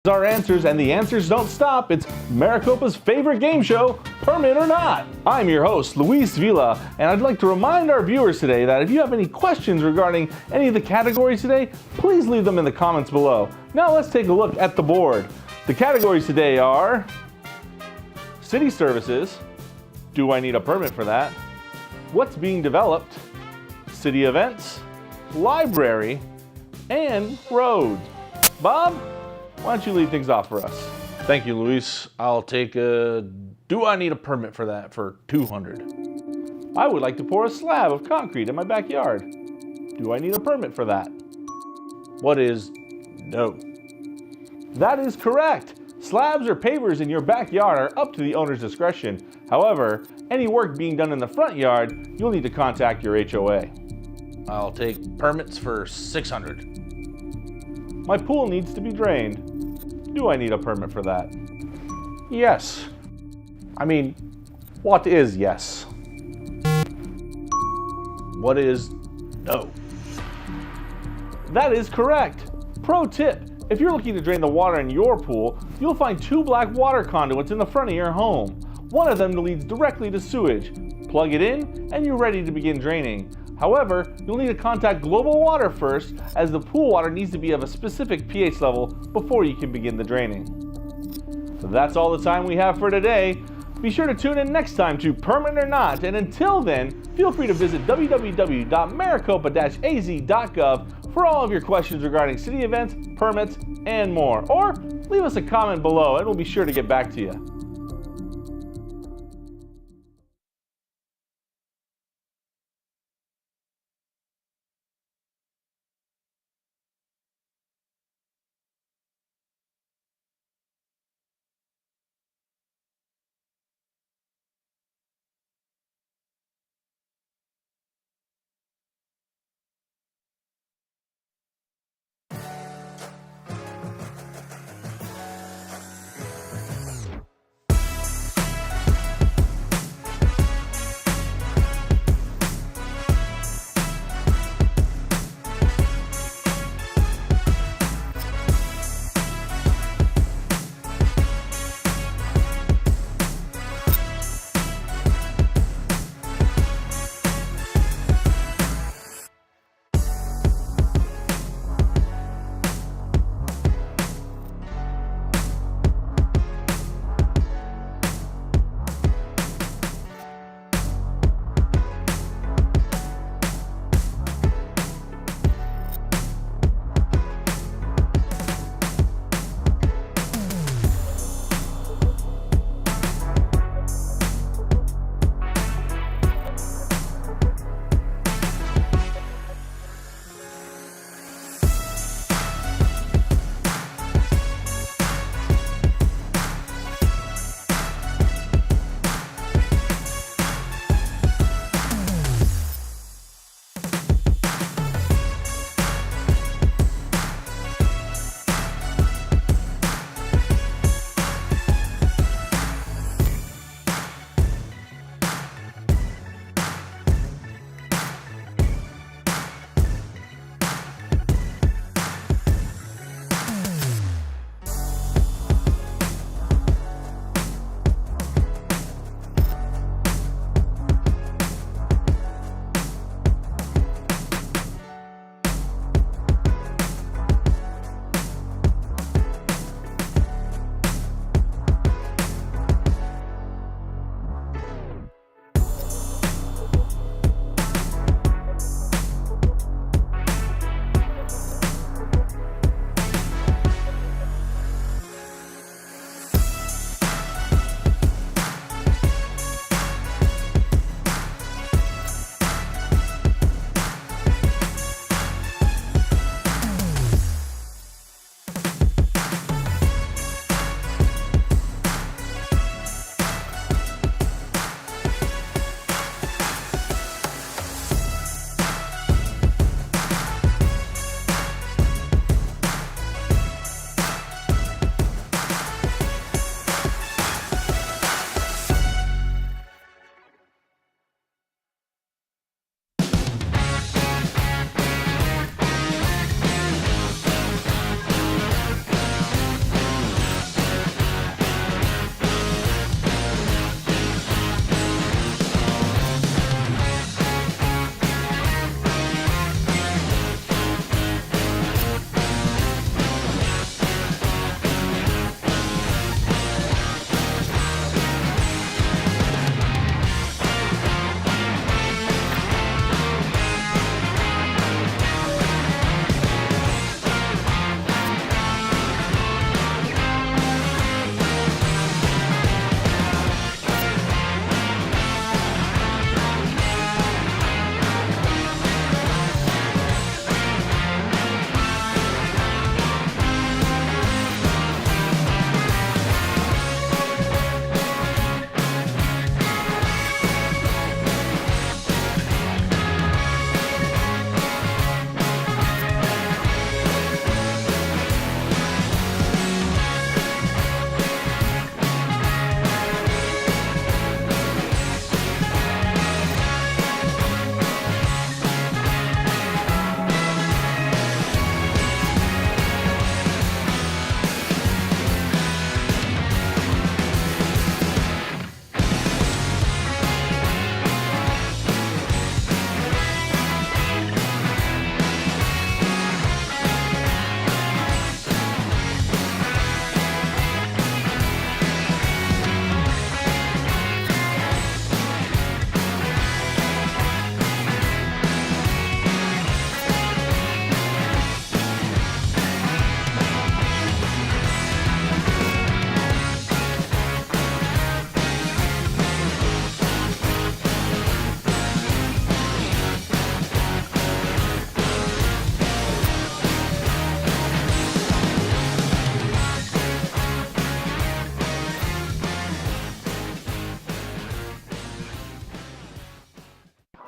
our answers, and the answers don't stop. It's Maricopa's favorite game show, Permit or Not. I'm your host, Luis Villa, and I'd like to remind our viewers today that if you have any questions regarding any of the categories today, please leave them in the comments below. Now let's take a look at the board. The categories today are city services. Do I need a permit for that? What's being developed? City events, library, and roads. Bob, why don't you lead things off for us? Thank you, Luis. I'll take a, do I need a permit for that for 200? I would like to pour a slab of concrete in my backyard. Do I need a permit for that? What is no? That is correct. Slabs or pavers in your backyard are up to the owner's discretion. However, any work being done in the front yard, you'll need to contact your HOA. I'll take permits for 600. My pool needs to be drained. Do I need a permit for that? Yes. I mean, what is yes? What is no? That is correct. Pro tip, if you're looking to drain the water in your pool, you'll find 2 black water conduits in the front of your home. One of them leads directly to sewage. Plug it in and you're ready to begin draining. However, you'll need to contact Global Water first, as the pool water needs to be of a specific pH level before you can begin the draining. So that's all the time we have for today. Be sure to tune in next time to Permit or Not, and until then, feel free to visit www.maricopa-az.gov for all of your questions regarding city events, permits, and more. Or leave us a comment below and we'll be sure to get back to you.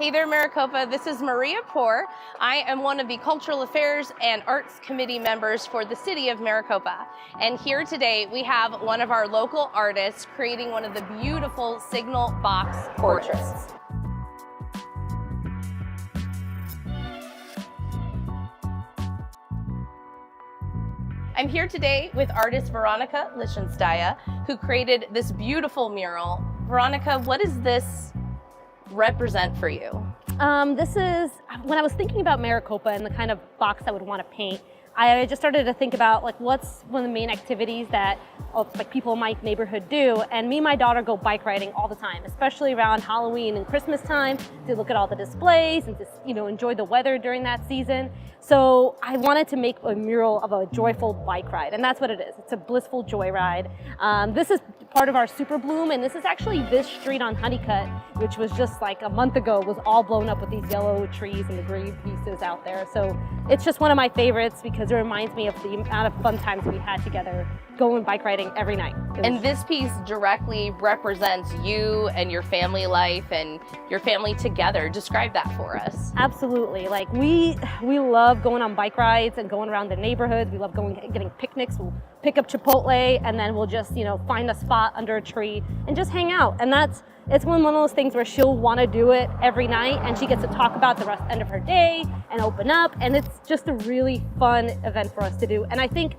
Hey there, Maricopa. This is Maria Poor. I am one of the Cultural Affairs and Arts Committee members for the City of Maricopa. And here today we have one of our local artists creating one of the beautiful signal box portraits. I'm here today with artist Veronica Lichtenstein, who created this beautiful mural. Veronica, what does this represent for you? This is, when I was thinking about Maricopa and the kind of box I would want to paint, I just started to think about what's one of the main activities that people in my neighborhood do. And me and my daughter go bike riding all the time, especially around Halloween and Christmas time, to look at all the displays and to enjoy the weather during that season. So I wanted to make a mural of a joyful bike ride, and that's what it is. It's a blissful joyride. This is part of our Super Bloom, and this is actually this street on Honeycutt, which was just a month ago, was all blown up with these yellow trees and the green pieces out there. So it's just one of my favorites because it reminds me of the amount of fun times we had together going bike riding every night. And this piece directly represents you and your family life and your family together. Describe that for us. Absolutely. We love going on bike rides and going around the neighborhoods. We love getting picnics. We'll pick up Chipotle and then we'll just, find a spot under a tree and just hang out. And it's one of those things where she'll want to do it every night and she gets to talk about the end of her day and open up, and it's just a really fun event for us to do. And I think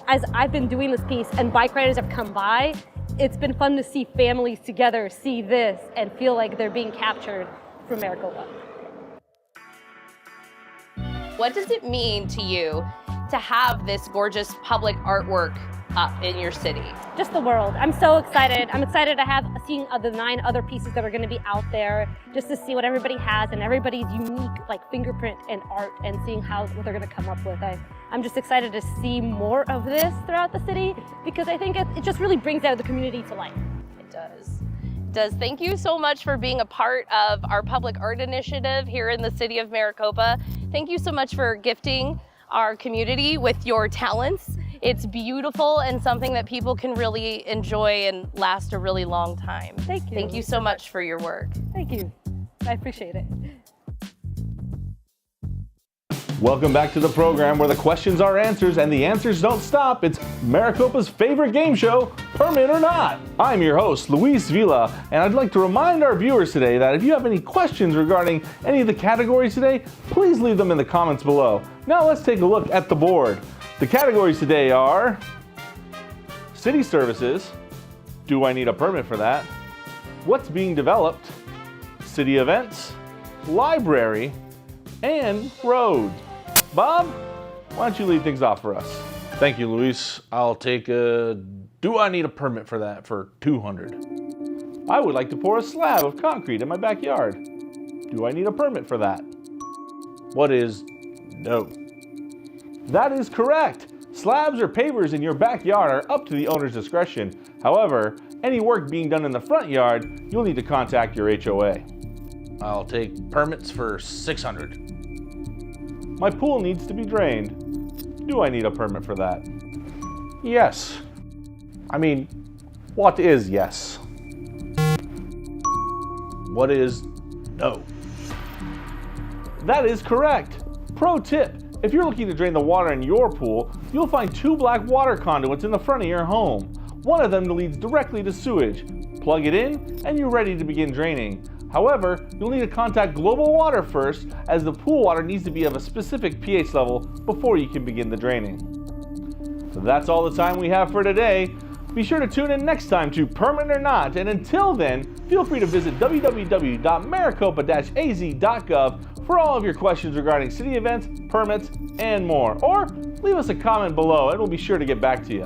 as I've been doing this piece and bike riders have come by, it's been fun to see families together see this and feel like they're being captured from Maricopa. What does it mean to you to have this gorgeous public artwork up in your city? Just the world. I'm so excited. I'm excited to have seeing the 9 other pieces that are going to be out there, just to see what everybody has and everybody's unique fingerprint and art, and seeing what they're going to come up with. I'm just excited to see more of this throughout the city because I think it just really brings out the community to life. It does. Thank you so much for being a part of our public art initiative here in the city of Maricopa. Thank you so much for gifting our community with your talents. It's beautiful and something that people can really enjoy and last a really long time. Thank you. Thank you so much for your work. Thank you. I appreciate it. Welcome back to the program where the questions are answers and the answers don't stop. It's Maricopa's favorite game show, Permit or Not. I'm your host, Luis Vila, and I'd like to remind our viewers today that if you have any questions regarding any of the categories today, please leave them in the comments below. Now let's take a look at the board. The categories today are City Services, do I need a permit for that? What's being developed? City Events, Library, and Roads. Bob, why don't you lead things off for us? Thank you, Luis. I'll take a, do I need a permit for that for 200? I would like to pour a slab of concrete in my backyard. Do I need a permit for that? What is no? That is correct. Slabs or pavers in your backyard are up to the owner's discretion. However, any work being done in the front yard, you'll need to contact your HOA. I'll take permits for 600. My pool needs to be drained. Do I need a permit for that? Yes. I mean, what is yes? What is no? That is correct. Pro tip, if you're looking to drain the water in your pool, you'll find 2 black water conduits in the front of your home. One of them leads directly to sewage. Plug it in and you're ready to begin draining. However, you'll need to contact Global Water first, as the pool water needs to be of a specific pH level before you can begin the draining. So that's all the time we have for today. Be sure to tune in next time to Permit or Not, and until then, feel free to visit www.maricopa-az.gov for all of your questions regarding city events, permits, and more. Or leave us a comment below and we'll be sure to get back to you.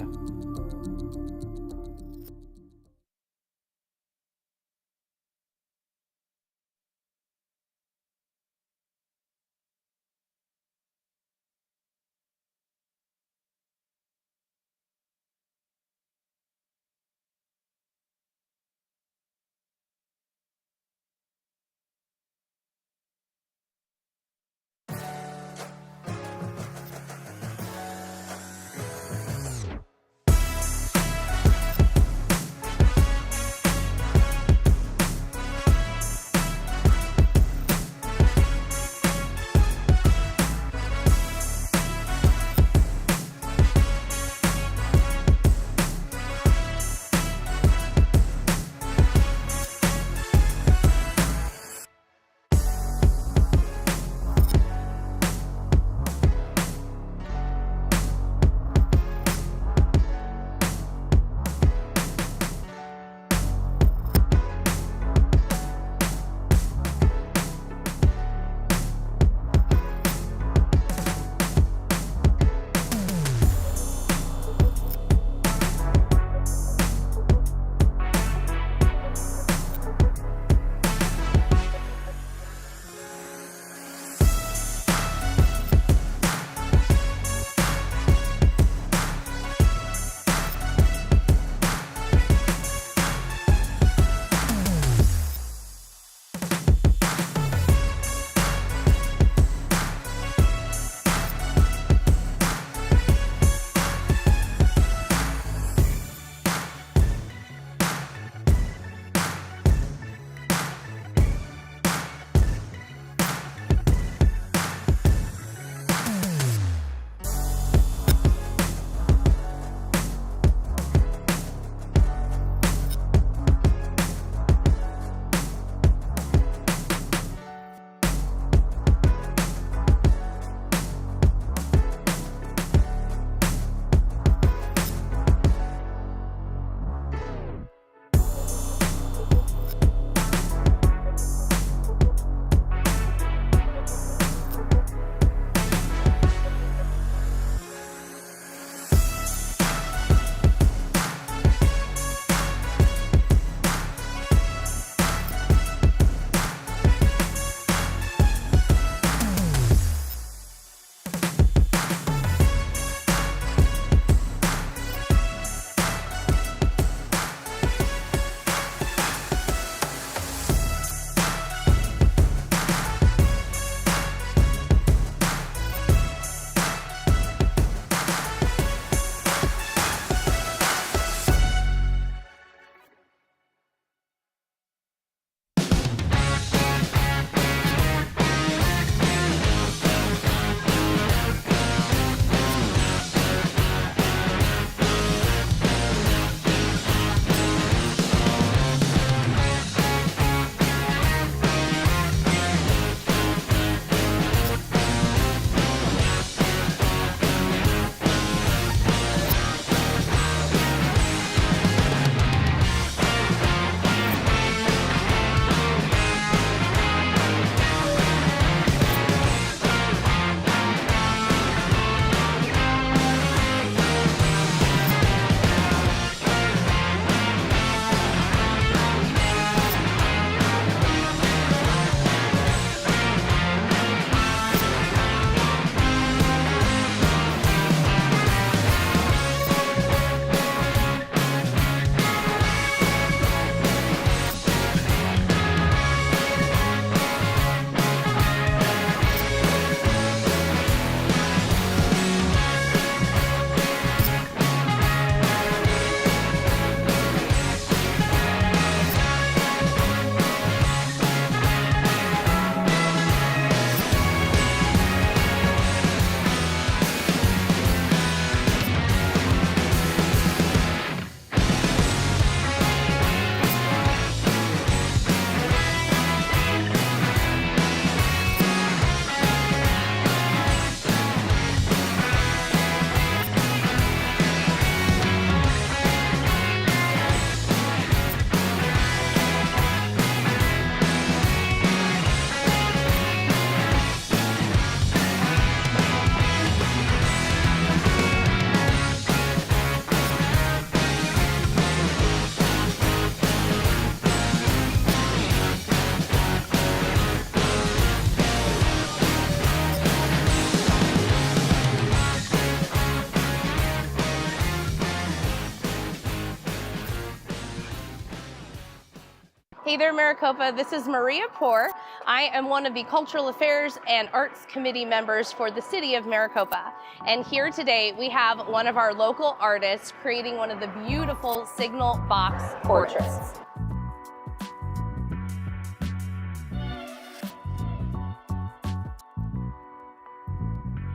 Hey there, Maricopa. This is Maria Poor. I am one of the Cultural Affairs and Arts Committee members for the City of Maricopa. And here today we have one of our local artists creating one of the beautiful signal box portraits.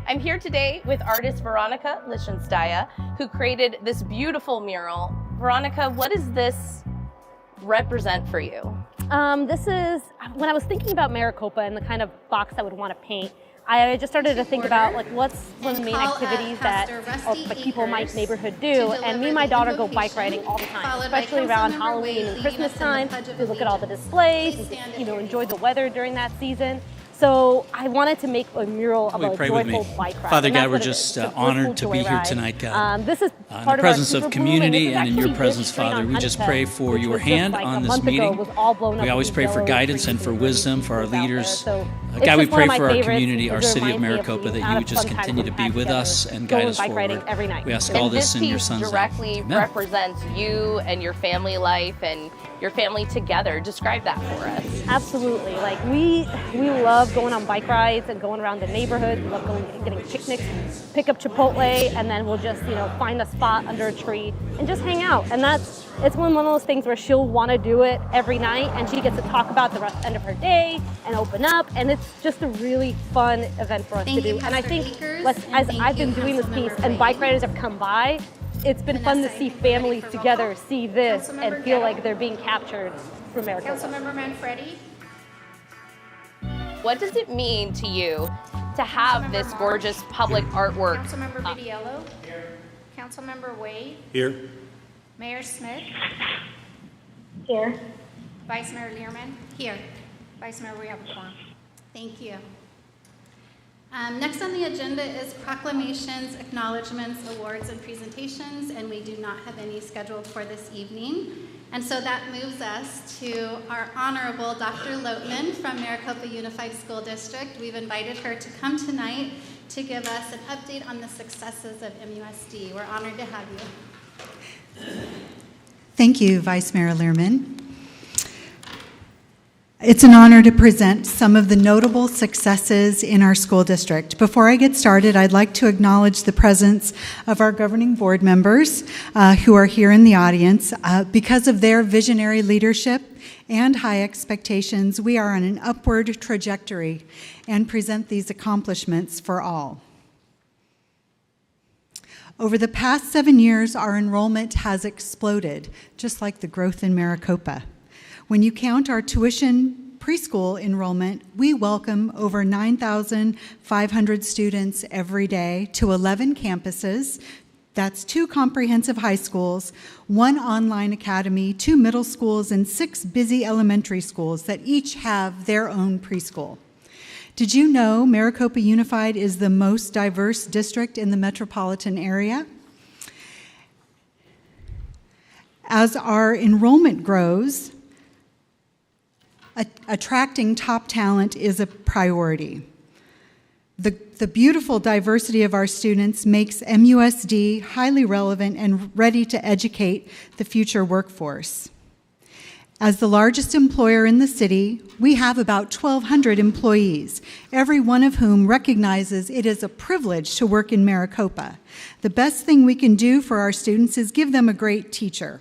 I'm here today with artist Veronica Lichtenstein, who created this beautiful mural. Veronica, what does this represent for you? This is, when I was thinking about Maricopa and the kind of box I would want to paint, I just started to think about what's one of the main activities that people in my neighborhood do. And me and my daughter go bike riding all the time, especially around Halloween and Christmas time. We look at all the displays, and, enjoy the weather during that season. So I wanted to make a mural of a joyful bike ride. Father God, we're just honored to be here tonight, God. This is in part the presence of community and in your presence, Father. We just pray for your hand on this meeting. We always pray for guidance and for wisdom for our leaders. God, we pray for our community, our city of Maricopa, that you would just continue to be with us and guide us forward. We ask all this in your son's name. Directly represents you and your family life and your family together. Describe that for us. Absolutely. Like we love going on bike rides and going around the neighborhood. We love going and getting picnics, pick up Chipotle, and then we'll just find a spot under a tree and just hang out. And it's one of those things where she'll want to do it every night, and she gets to talk about the end of her day and open up, and it's just a really fun event for us to do. And I think as I've been doing this piece and bike riders have come by, it's been fun to see families together see this and feel like they're being captured from Maricopa. Councilmember Manfredi. What does it mean to you to have this gorgeous public artwork? Councilmember Vidiello. Here. Councilmember Wade. Here. Mayor Smith. Here. Vice Mayor Learman. Here. Vice Mayor, we have a quorum. Thank you. Next on the agenda is proclamations, acknowledgements, awards, and presentations, and we do not have any scheduled for this evening. And so that moves us to our Honorable Dr. Loatman from Maricopa Unified School District. We've invited her to come tonight to give us an update on the successes of MUSD. We're honored to have you. Thank you, Vice Mayor Learman. It's an honor to present some of the notable successes in our school district. Before I get started, I'd like to acknowledge the presence of our governing board members who are here in the audience. Because of their visionary leadership and high expectations, we are on an upward trajectory and present these accomplishments for all. Over the past 7 years, our enrollment has exploded, just like the growth in Maricopa. When you count our tuition preschool enrollment, we welcome over 9,500 students every day to 11 campuses. That's 2 comprehensive high schools, 1 online academy, 2 middle schools, and 6 busy elementary schools that each have their own preschool. Did you know Maricopa Unified is the most diverse district in the metropolitan area? As our enrollment grows, attracting top talent is a priority. The beautiful diversity of our students makes MUSD highly relevant and ready to educate the future workforce. As the largest employer in the city, we have about 1,200 employees, every one of whom recognizes it is a privilege to work in Maricopa. The best thing we can do for our students is give them a great teacher.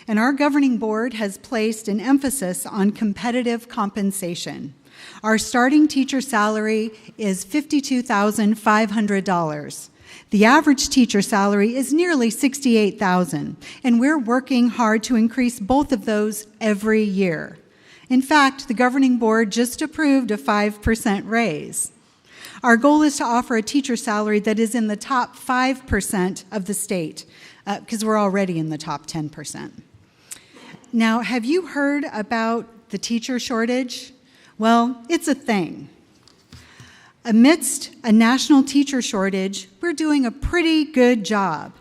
And our governing board has placed an emphasis on competitive compensation. Our starting teacher salary is $52,500. The average teacher salary is nearly $68,000, and we're working hard to increase both of those every year. In fact, the governing board just approved a 5% raise. Our goal is to offer a teacher salary that is in the top 5% of the state, because we're already in the top 10%. Now, have you heard about the teacher shortage? Well, it's a thing. Amidst a national teacher shortage, we're doing a pretty good job.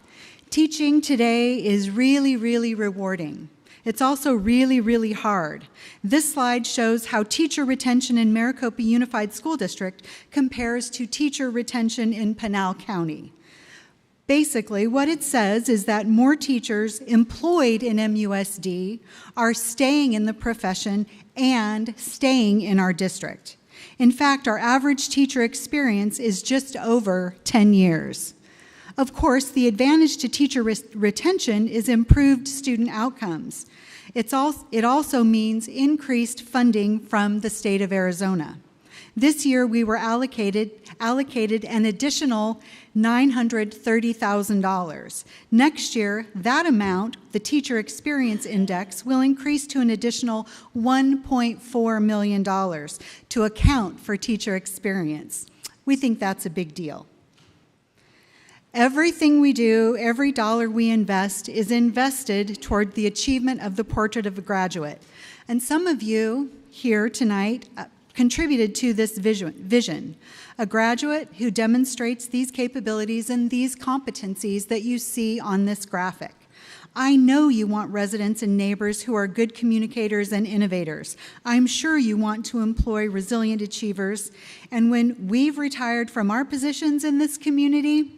Teaching today is really, really rewarding. It's also really, really hard. This slide shows how teacher retention in Maricopa Unified School District compares to teacher retention in Pinal County. Basically, what it says is that more teachers employed in MUSD are staying in the profession and staying in our district. In fact, our average teacher experience is just over 10 years. Of course, the advantage to teacher retention is improved student outcomes. It also means increased funding from the state of Arizona. This year, we were allocated an additional $930,000. Next year, that amount, the Teacher Experience Index, will increase to an additional $1.4 million to account for teacher experience. We think that's a big deal. Everything we do, every dollar we invest, is invested toward the achievement of the portrait of a graduate. And some of you here tonight contributed to this vision. A graduate who demonstrates these capabilities and these competencies that you see on this graphic. I know you want residents and neighbors who are good communicators and innovators. I'm sure you want to employ resilient achievers. And when we've retired from our positions in this community,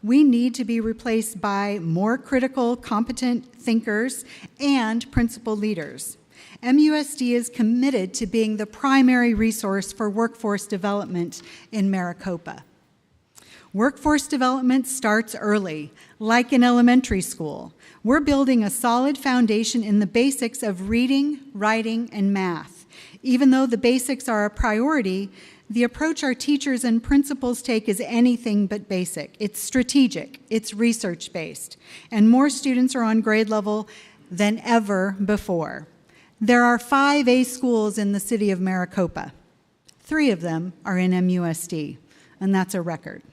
we need to be replaced by more critical, competent thinkers and principal leaders. MUSD is committed to being the primary resource for workforce development in Maricopa. Workforce development starts early, like in elementary school. We're building a solid foundation in the basics of reading, writing, and math. Even though the basics are a priority, the approach our teachers and principals take is anything but basic. It's strategic, it's research-based, and more students are on grade level than ever before. There are 5 A schools in the city of Maricopa. 3 of them are in MUSD, and that's a record.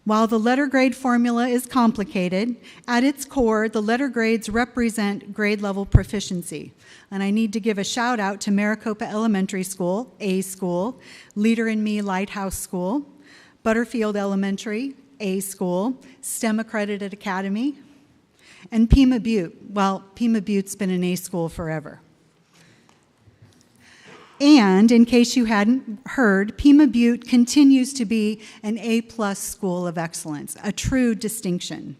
While the letter grade formula is complicated, at its core, the letter grades represent grade level proficiency. And I need to give a shout out to Maricopa Elementary School, A school, Leader in Me Lighthouse School, Butterfield Elementary, A school, STEM Accredited Academy, and Pima Butte. Well, Pima Butte's been an A school forever. And in case you hadn't heard, Pima Butte continues to be an A+ school of excellence, a true distinction.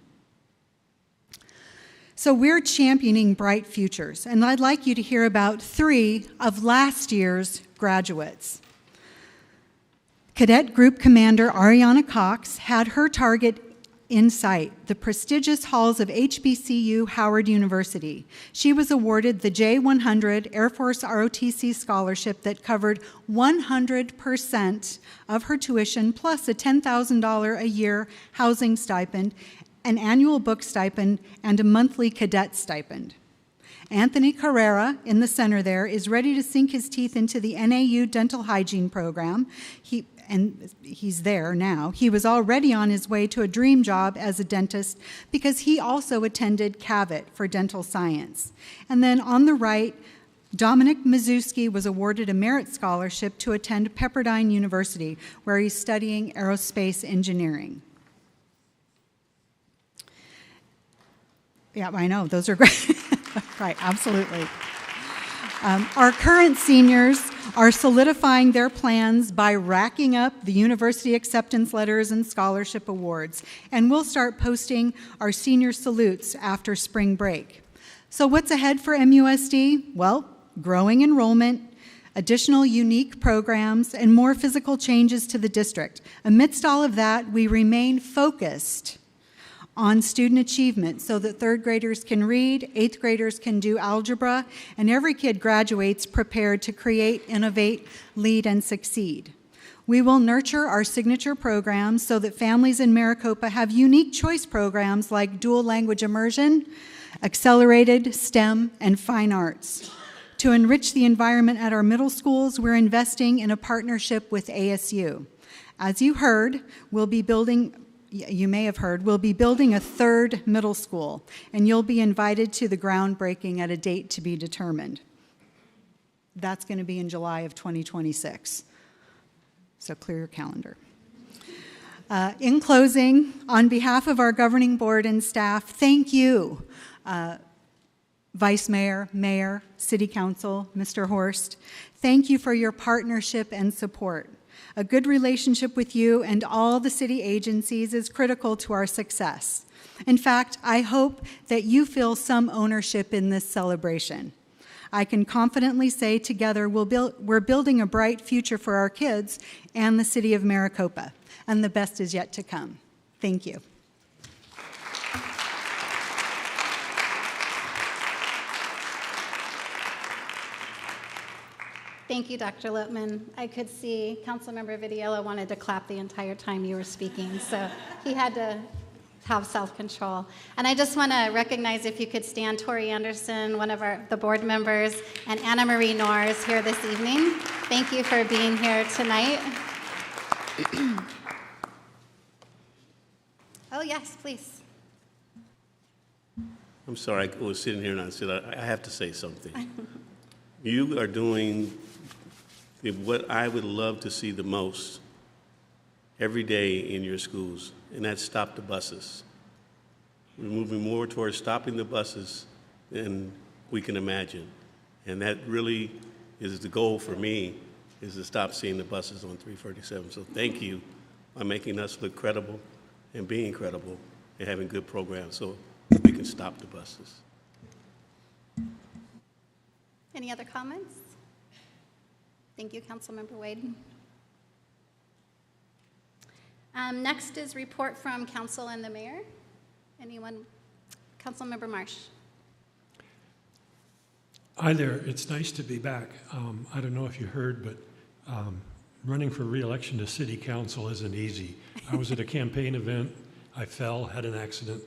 So we're championing bright futures, and I'd like you to hear about 3 of last year's graduates. Cadet Group Commander Ariana Cox had her target in sight, the prestigious halls of HBCU Howard University. She was awarded the J100 Air Force ROTC scholarship that covered 100% of her tuition, plus a $10,000 a year housing stipend, an annual book stipend, and a monthly cadet stipend. Anthony Carrera, in the center there, is ready to sink his teeth into the NAU dental hygiene program. He's there now. He was already on his way to a dream job as a dentist because he also attended CAVIT for dental science. And then on the right, Dominic Mazewski was awarded a merit scholarship to attend Pepperdine University, where he's studying aerospace engineering. Yeah, I know, those are great. Right, absolutely. Our current seniors are solidifying their plans by racking up the university acceptance letters and scholarship awards, and we'll start posting our senior salutes after spring break. So what's ahead for MUSD? Well, growing enrollment, additional unique programs, and more physical changes to the district. Amidst all of that, we remain focused on student achievement so that 3rd graders can read, 8th graders can do algebra, and every kid graduates prepared to create, innovate, lead, and succeed. We will nurture our signature programs so that families in Maricopa have unique choice programs like dual language immersion, accelerated STEM, and fine arts. To enrich the environment at our middle schools, we're investing in a partnership with ASU. As you heard, you may have heard, we'll be building a 3rd middle school, and you'll be invited to the groundbreaking at a date to be determined. That's going to be in July of 2026, so clear your calendar. In closing, on behalf of our governing board and staff, thank you, Vice Mayor, Mayor, City Council, Mr. Horst. Thank you for your partnership and support. A good relationship with you and all the city agencies is critical to our success. In fact, I hope that you feel some ownership in this celebration. I can confidently say together we're building a bright future for our kids and the city of Maricopa, and the best is yet to come. Thank you. Thank you, Dr. Lipman. I could see Councilmember Vidiello wanted to clap the entire time you were speaking, so he had to have self-control. And I just want to recognize, if you could stand, Tori Anderson, one of the board members, and Anna Marie Norris here this evening. Thank you for being here tonight. Oh, yes, please. I'm sorry, I was sitting here and I said, I have to say something. You are doing what I would love to see the most every day in your schools, and that's stop the buses. We're moving more towards stopping the buses than we can imagine. And that really is the goal for me, is to stop seeing the buses on 347. So thank you for making us look credible and being credible and having good programs so we can stop the buses. Any other comments? Thank you, Councilmember Wade. Next is report from council and the mayor. Anyone? Councilmember Marsh. Hi there. It's nice to be back. I don't know if you heard, but running for re-election to city council isn't easy. I was at a campaign event. I fell, had an accident,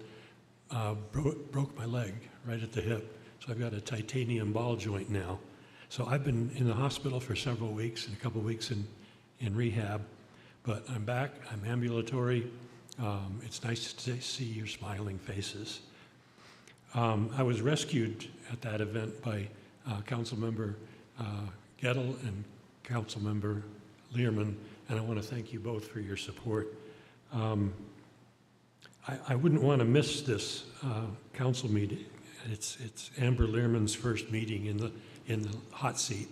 broke my leg right at the hip. So I've got a titanium ball joint now. So I've been in the hospital for several weeks and a couple weeks in rehab, but I'm back, I'm ambulatory. It's nice to see your smiling faces. I was rescued at that event by Councilmember Gettle and Councilmember Learman, and I want to thank you both for your support. I wouldn't want to miss this council meeting. It's Amber Learman's first meeting in the hot seat.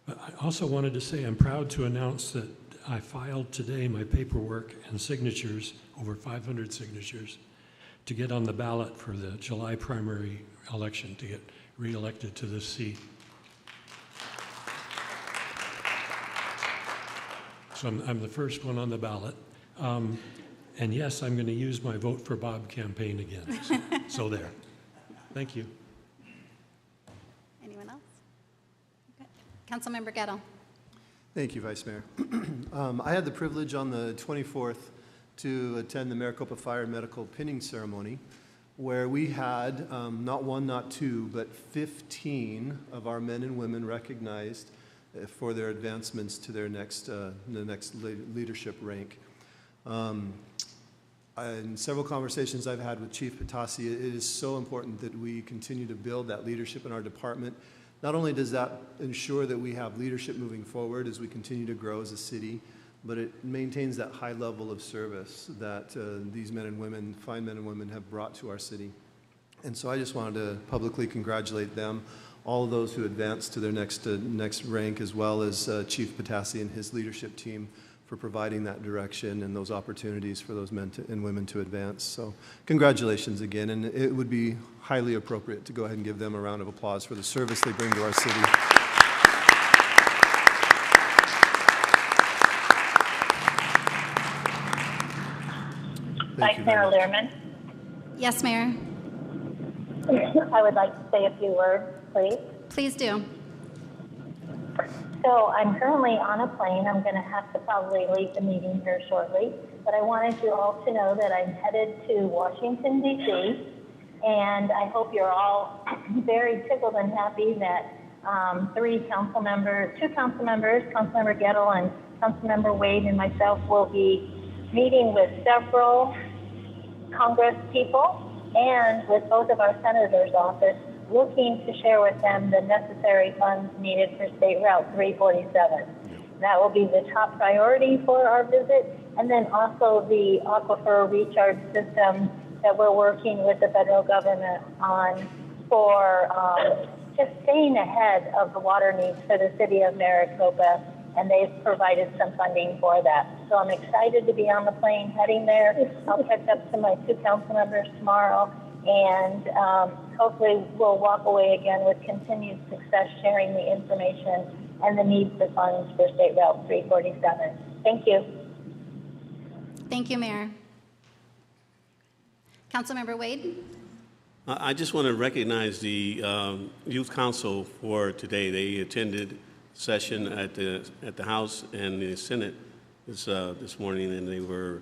But I also wanted to say I'm proud to announce that I filed today my paperwork and signatures, over 500 signatures, to get on the ballot for the July primary election to get re-elected to this seat. So I'm the first one on the ballot. And yes, I'm going to use my Vote for Bob campaign again. So there. Thank you. Anyone else? Okay. Councilmember Gettle. Thank you, Vice Mayor. I had the privilege on the 24th to attend the Maricopa Fire and Medical Pinning Ceremony, where we had not one, not two, but 15 of our men and women recognized for their advancements to their next leadership rank. In several conversations I've had with Chief Patasi, it is so important that we continue to build that leadership in our department. Not only does that ensure that we have leadership moving forward as we continue to grow as a city, but it maintains that high level of service that these men and women, fine men and women, have brought to our city. And so I just wanted to publicly congratulate them, all of those who advanced to their next rank, as well as Chief Patasi and his leadership team for providing that direction and those opportunities for those men and women to advance. So congratulations again, and it would be highly appropriate to go ahead and give them a round of applause for the service they bring to our city. Vice Mayor Learman. Yes, Mayor. I would like to say a few words, please. Please do. So I'm currently on a plane. I'm going to have to probably leave the meeting here shortly, but I wanted you all to know that I'm headed to Washington, D.C., and I hope you're all very tickled and happy that two council members, Councilmember Gettle and Councilmember Wade and myself will be meeting with several Congress people and with both of our Senator's office, looking to share with them the necessary funds needed for State Route 347. That will be the top priority for our visit, and then also the aquifer recharge system that we're working with the federal government on for just staying ahead of the water needs for the city of Maricopa, and they've provided some funding for that. So I'm excited to be on the plane heading there. I'll catch up to my 2 council members tomorrow, and hopefully we'll walk away again with continued success sharing the information and the need for funds for State Route 347. Thank you. Thank you, Mayor. Councilmember Wade? I just want to recognize the Youth Council for today. They attended session at the House and the Senate this morning, and they were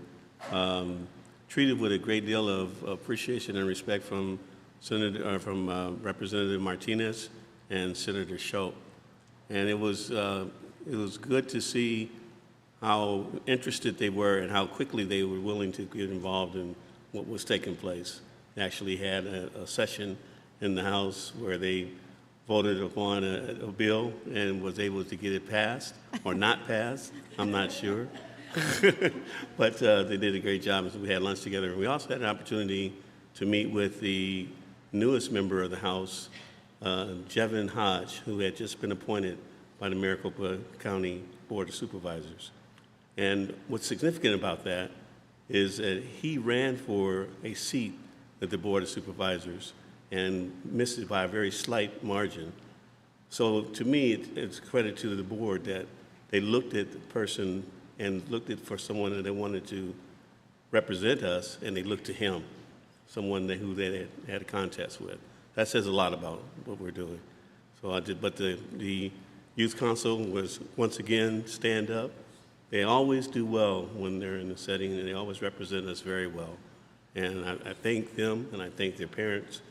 treated with a great deal of appreciation and respect from Representative Martinez and Senator Schultz. And it was good to see how interested they were and how quickly they were willing to get involved in what was taking place. They actually had a session in the House where they voted upon a bill and was able to get it passed or not passed. I'm not sure. But they did a great job. We had lunch together. We also had an opportunity to meet with the newest member of the House, Jevin Hodge, who had just been appointed by the Maricopa County Board of Supervisors. And what's significant about that is that he ran for a seat at the Board of Supervisors and missed it by a very slight margin. So to me, it's credit to the board that they looked at the person and looked at for someone that they wanted to represent us, and they looked to him, someone who they had a contest with. That says a lot about what we're doing. So but the Youth Council was, once again, stand up. They always do well when they're in the setting, and they always represent us very well. And I thank them, and I thank their parents,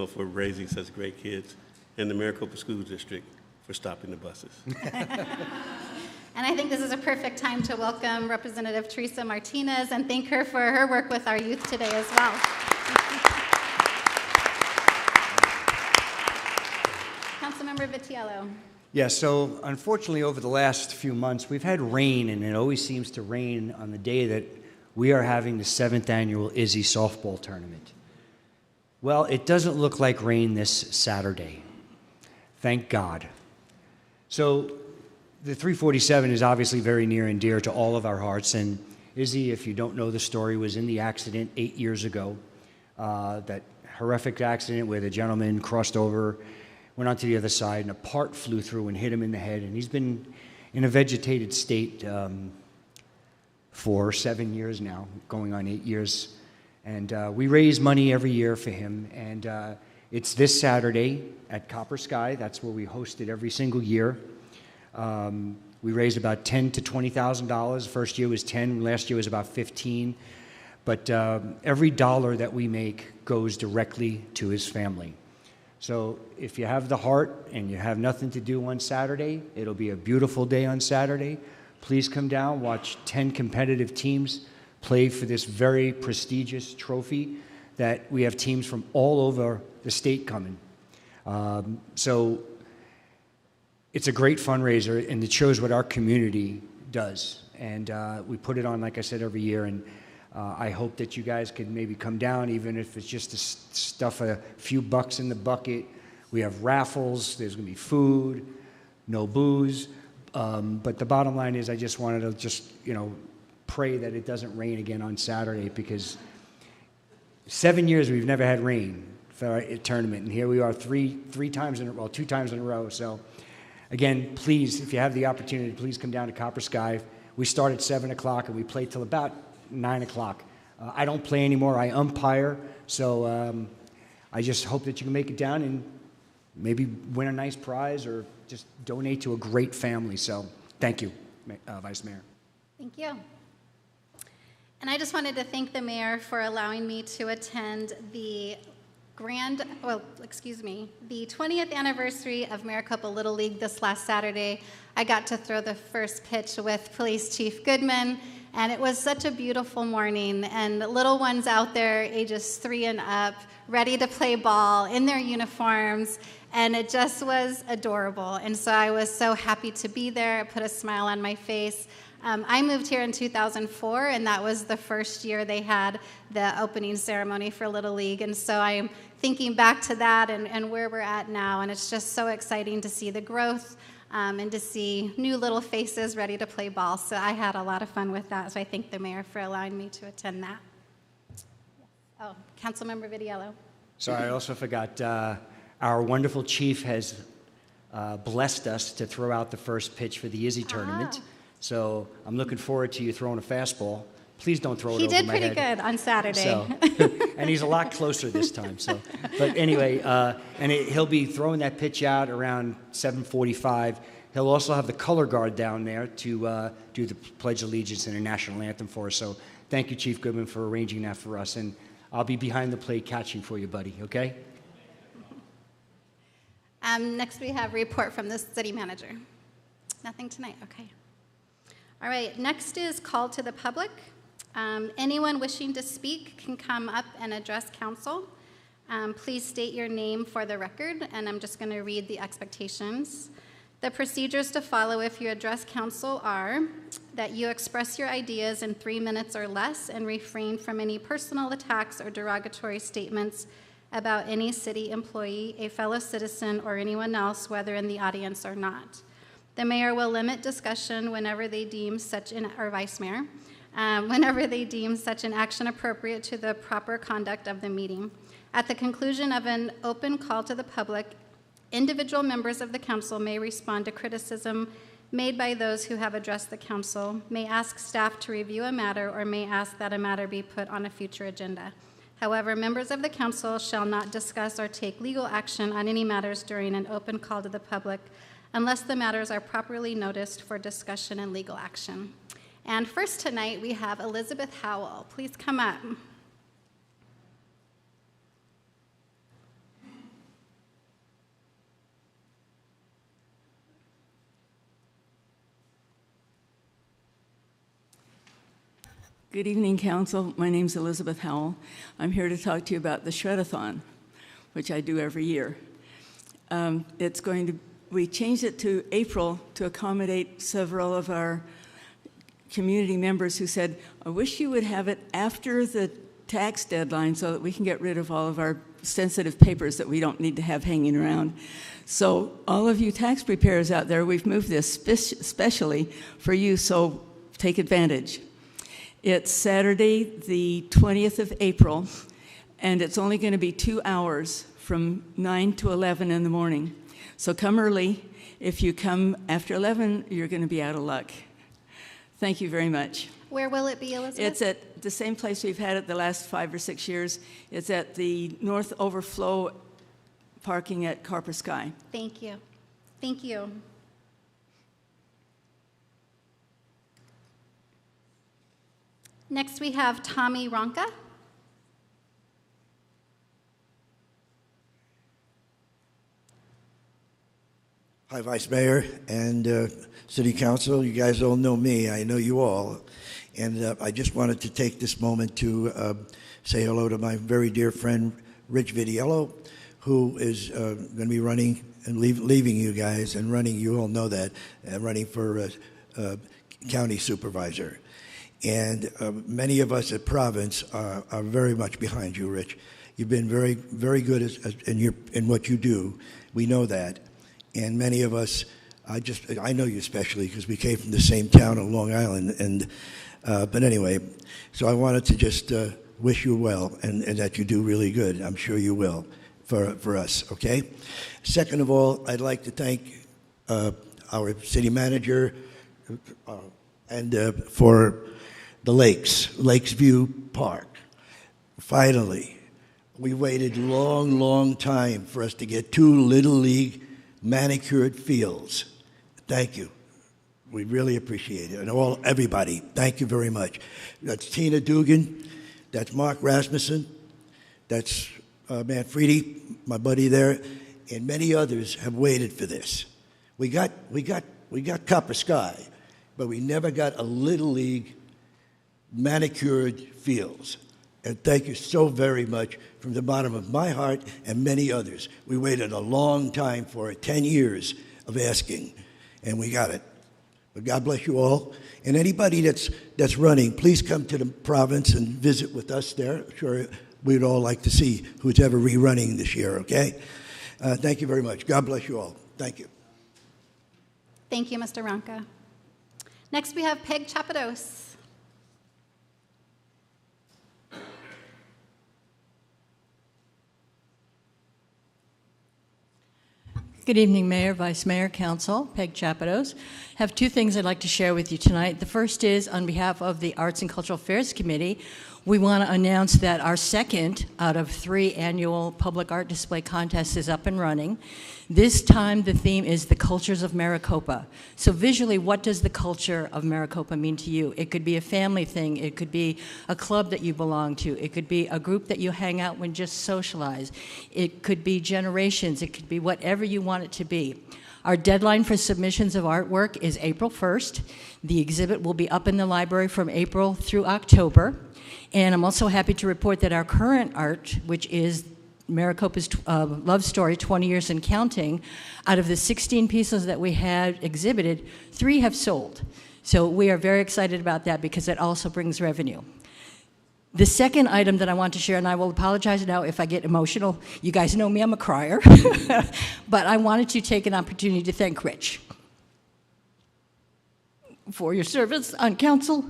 for raising such great kids, and the Maricopa School District for stopping the buses. And I think this is a perfect time to welcome Representative Teresa Martinez and thank her for her work with our youth today as well. Councilmember Vitiello. Yes, so unfortunately over the last few months we've had rain, and it always seems to rain on the day that we are having the 7th annual Izzy softball tournament. Well, it doesn't look like rain this Saturday. Thank God. So the 347 is obviously very near and dear to all of our hearts, and Izzy, if you don't know the story, was in the accident 8 years ago, that horrific accident where the gentleman crossed over, went onto the other side, and a part flew through and hit him in the head, and he's been in a vegetated state for 7 years now, going on 8 years. And we raise money every year for him, and it's this Saturday at Copper Sky. That's where we host it every single year. We raise about $10,000 to $20,000. First year was 10, last year was about 15. But every dollar that we make goes directly to his family. So if you have the heart and you have nothing to do on Saturday, it'll be a beautiful day on Saturday. Please come down, watch 10 competitive teams play for this very prestigious trophy that we have teams from all over the state coming. So it's a great fundraiser, and it shows what our community does. And we put it on, like I said, every year. And I hope that you guys could maybe come down, even if it's just to stuff a few bucks in the bucket. We have raffles. There's going to be food, no booze. But the bottom line is I just wanted to pray that it doesn't rain again on Saturday, because 7 years we've never had rain for our tournament, and here we are two times in a row. So again, please, if you have the opportunity, please come down to Copper Sky. We start at 7 o'clock and we play till about 9 o'clock. I don't play anymore, I umpire, so I just hope that you can make it down and maybe win a nice prize or just donate to a great family. So thank you, Vice Mayor. Thank you. And I just wanted to thank the mayor for allowing me to attend the the 20th anniversary of Maricopa Little League this last Saturday. I got to throw the first pitch with Police Chief Goodman, and it was such a beautiful morning, and little ones out there, ages 3 and up, ready to play ball in their uniforms, and it just was adorable. And so I was so happy to be there. It put a smile on my face. I moved here in 2004, and that was the first year they had the opening ceremony for Little League. And so I'm thinking back to that and where we're at now, and it's just so exciting to see the growth and to see new little faces ready to play ball. So I had a lot of fun with that, so I thank the mayor for allowing me to attend that. Oh, Councilmember Vitiello. Sorry, I also forgot, our wonderful chief has blessed us to throw out the first pitch for the Izzy tournament. So I'm looking forward to you throwing a fastball. Please don't throw it over my head. He did pretty good on Saturday. So, and he's a lot closer this time. So, but anyway, he'll be throwing that pitch out around 7:45. He'll also have the color guard down there to do the Pledge of Allegiance and the national anthem for us. So thank you, Chief Goodman, for arranging that for us. And I'll be behind the plate catching for you, buddy, okay? Next we have report from the city manager. Nothing tonight, okay. All right, next is call to the public. Anyone wishing to speak can come up and address council. Please state your name for the record, and I'm just going to read the expectations. The procedures to follow if you address council are that you express your ideas in 3 minutes or less and refrain from any personal attacks or derogatory statements about any city employee, a fellow citizen, or anyone else, whether in the audience or not. The mayor will limit discussion whenever they deem such an, or vice mayor, whenever they deem such an action appropriate to the proper conduct of the meeting. At the conclusion of an open call to the public, individual members of the council may respond to criticism made by those who have addressed the council, may ask staff to review a matter, or may ask that a matter be put on a future agenda. However, members of the council shall not discuss or take legal action on any matters during an open call to the public unless the matters are properly noticed for discussion and legal action. And first tonight, we have Elizabeth Howell. Please come up. Good evening, Council. My name is Elizabeth Howell. I'm here to talk to you about the Shred-a-thon, which I do every year. We changed it to April to accommodate several of our community members who said, I wish you would have it after the tax deadline so that we can get rid of all of our sensitive papers that we don't need to have hanging around. So all of you tax preparers out there, we've moved this specially for you, so take advantage. It's Saturday, the 20th of April, and it's only going to be 2 hours from 9 to 11 in the morning. So come early. If you come after 11, you're going to be out of luck. Thank you very much. Where will it be, Elizabeth? It's at the same place we've had it the last 5 or 6 years. It's at the North Overflow parking at Copper Sky. Thank you. Thank you. Next, we have Tommy Ronka. Hi, Vice Mayor and City Council. You guys all know me. I know you all. And I just wanted to take this moment to say hello to my very dear friend, Rich Vitiello, who is going to be running and leaving you guys and running, you all know that, running for county supervisor. And many of us at Province are very much behind you, Rich. You've been very, very good in what you do. We know that. And many of us, I know you especially because we came from the same town on Long Island. And but anyway, so I wanted to just wish you well and that you do really good. I'm sure you will for us, okay? Second of all, I'd like to thank our city manager and for the Lakes View Park. Finally, we waited long time for us to get 2 Little League manicured fields. Thank you. We really appreciate it. And everybody, thank you very much. That's Tina Dugan. That's Mark Rasmussen. That's Manfredi, my buddy there. And many others have waited for this. We got Copper Sky, but we never got a Little League manicured fields. And thank you so very much from the bottom of my heart and many others. We waited a long time for it, 10 years of asking, and we got it. But God bless you all. And anybody that's running, please come to the province and visit with us there. Sure, we'd all like to see who's ever rerunning this year, okay? Thank you very much. God bless you all. Thank you. Thank you, Mr. Ronca. Next, we have Peg Chapados. Good evening, Mayor, Vice Mayor, Council. Peg Chapados. I have two things I'd like to share with you tonight. The first is, on behalf of the Arts and Cultural Affairs Committee, we want to announce that our second out of 3 annual public art display contests is up and running. This time the theme is the cultures of Maricopa. So visually, what does the culture of Maricopa mean to you? It could be a family thing, it could be a club that you belong to, it could be a group that you hang out with, just socialize. It could be generations, it could be whatever you want it to be. Our deadline for submissions of artwork is April 1st. The exhibit will be up in the library from April through October. And I'm also happy to report that our current art, which is Maricopa's Love Story, 20 years and counting, out of the 16 pieces that we had exhibited, 3 have sold. So we are very excited about that because it also brings revenue. The second item that I want to share, and I will apologize now if I get emotional. You guys know me, I'm a crier. But I wanted to take an opportunity to thank Rich for your service on council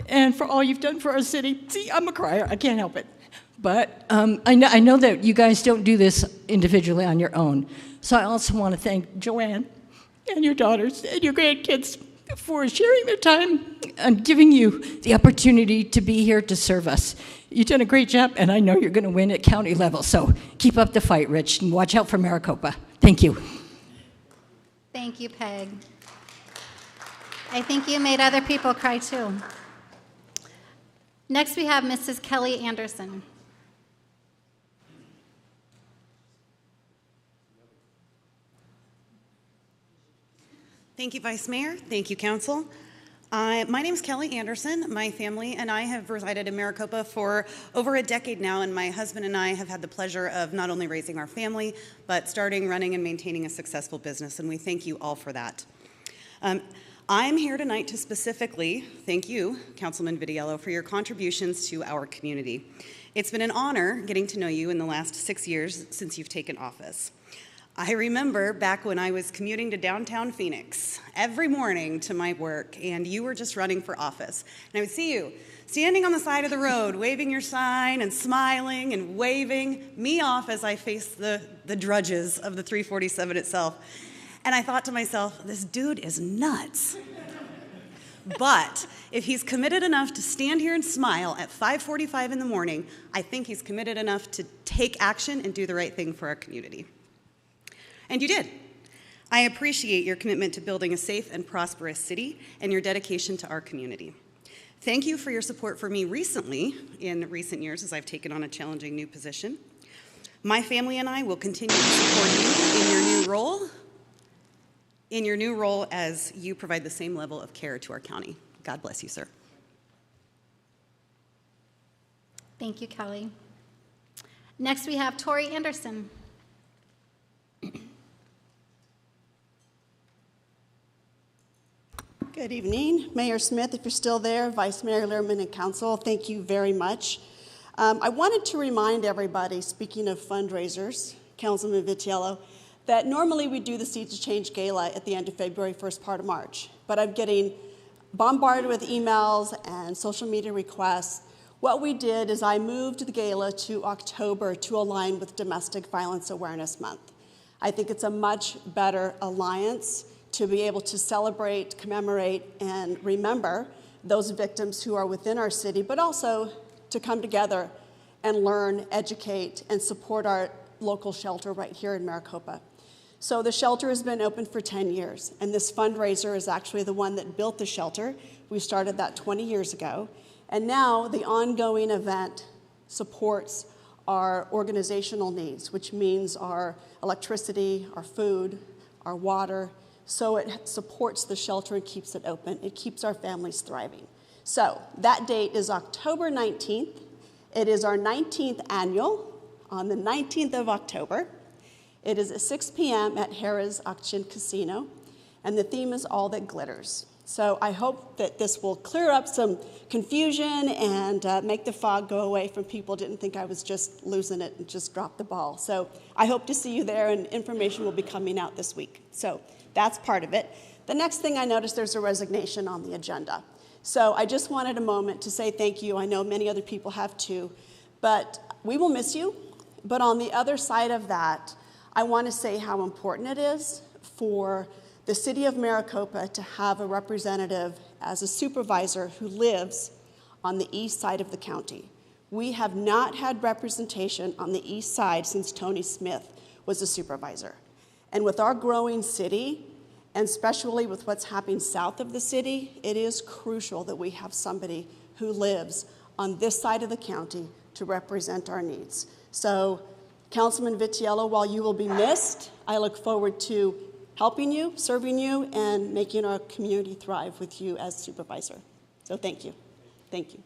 and for all you've done for our city. See, I'm a crier, I can't help it. But I know that you guys don't do this individually on your own. So I also want to thank Joanne and your daughters and your grandkids for sharing their time and giving you the opportunity to be here to serve us. You've done a great job, and I know you're going to win at county level. So keep up the fight, Rich, and watch out for Maricopa. Thank you. Thank you, Peg. I think you made other people cry too. Next, we have Mrs. Kelly Anderson. Thank you, Vice Mayor. Thank you, Council. My name is Kelly Anderson. My family and I have resided in Maricopa for over a decade now, and my husband and I have had the pleasure of not only raising our family, but starting, running, and maintaining a successful business, and we thank you all for that. I'm here tonight to specifically thank you, Councilman Vitiello, for your contributions to our community. It's been an honor getting to know you in the last 6 years since you've taken office. I remember back when I was commuting to downtown Phoenix every morning to my work, and you were just running for office. And I would see you standing on the side of the road, waving your sign and smiling and waving me off as I faced the drudges of the 347 itself. And I thought to myself, this dude is nuts. But if he's committed enough to stand here and smile at 5:45 in the morning, I think he's committed enough to take action and do the right thing for our community. And you did. I appreciate your commitment to building a safe and prosperous city and your dedication to our community. Thank you for your support for me in recent years as I've taken on a challenging new position. My family and I will continue to support you in your new role as you provide the same level of care to our county. God bless you, sir. Thank you, Kelly. Next, we have Tori Anderson. Good evening, Mayor Smith, if you're still there, Vice Mayor Lehrman and Council, thank you very much. I wanted to remind everybody, speaking of fundraisers, Councilman Vitiello, that normally we do the Seeds to Change Gala at the end of February, first part of March, but I'm getting bombarded with emails and social media requests. What we did is I moved the gala to October to align with Domestic Violence Awareness Month. I think it's a much better alliance to be able to celebrate, commemorate, and remember those victims who are within our city, but also to come together and learn, educate, and support our local shelter right here in Maricopa. So the shelter has been open for 10 years, and this fundraiser is actually the one that built the shelter. We started that 20 years ago, and now the ongoing event supports our organizational needs, which means our electricity, our food, our water. So it supports the shelter and keeps it open. It keeps our families thriving. So that date is October 19th. It is our 19th annual on the 19th of October. It is at 6 p.m. at Harrah's Auction Casino, and the theme is All That Glitters. So I hope that this will clear up some confusion and make the fog go away from people who didn't think I was just losing it and just dropped the ball. So I hope to see you there, and information will be coming out this week. So that's part of it. The next thing I noticed, there's a resignation on the agenda. So I just wanted a moment to say thank you. I know many other people have too, but we will miss you. But on the other side of that, I want to say how important it is for the city of Maricopa to have a representative as a supervisor who lives on the east side of the county. We have not had representation on the east side since Tony Smith was a supervisor. And with our growing city, and especially with what's happening south of the city, it is crucial that we have somebody who lives on this side of the county to represent our needs. So, Councilman Vitiello, while you will be missed, I look forward to helping you, serving you, and making our community thrive with you as supervisor. So thank you. Thank you.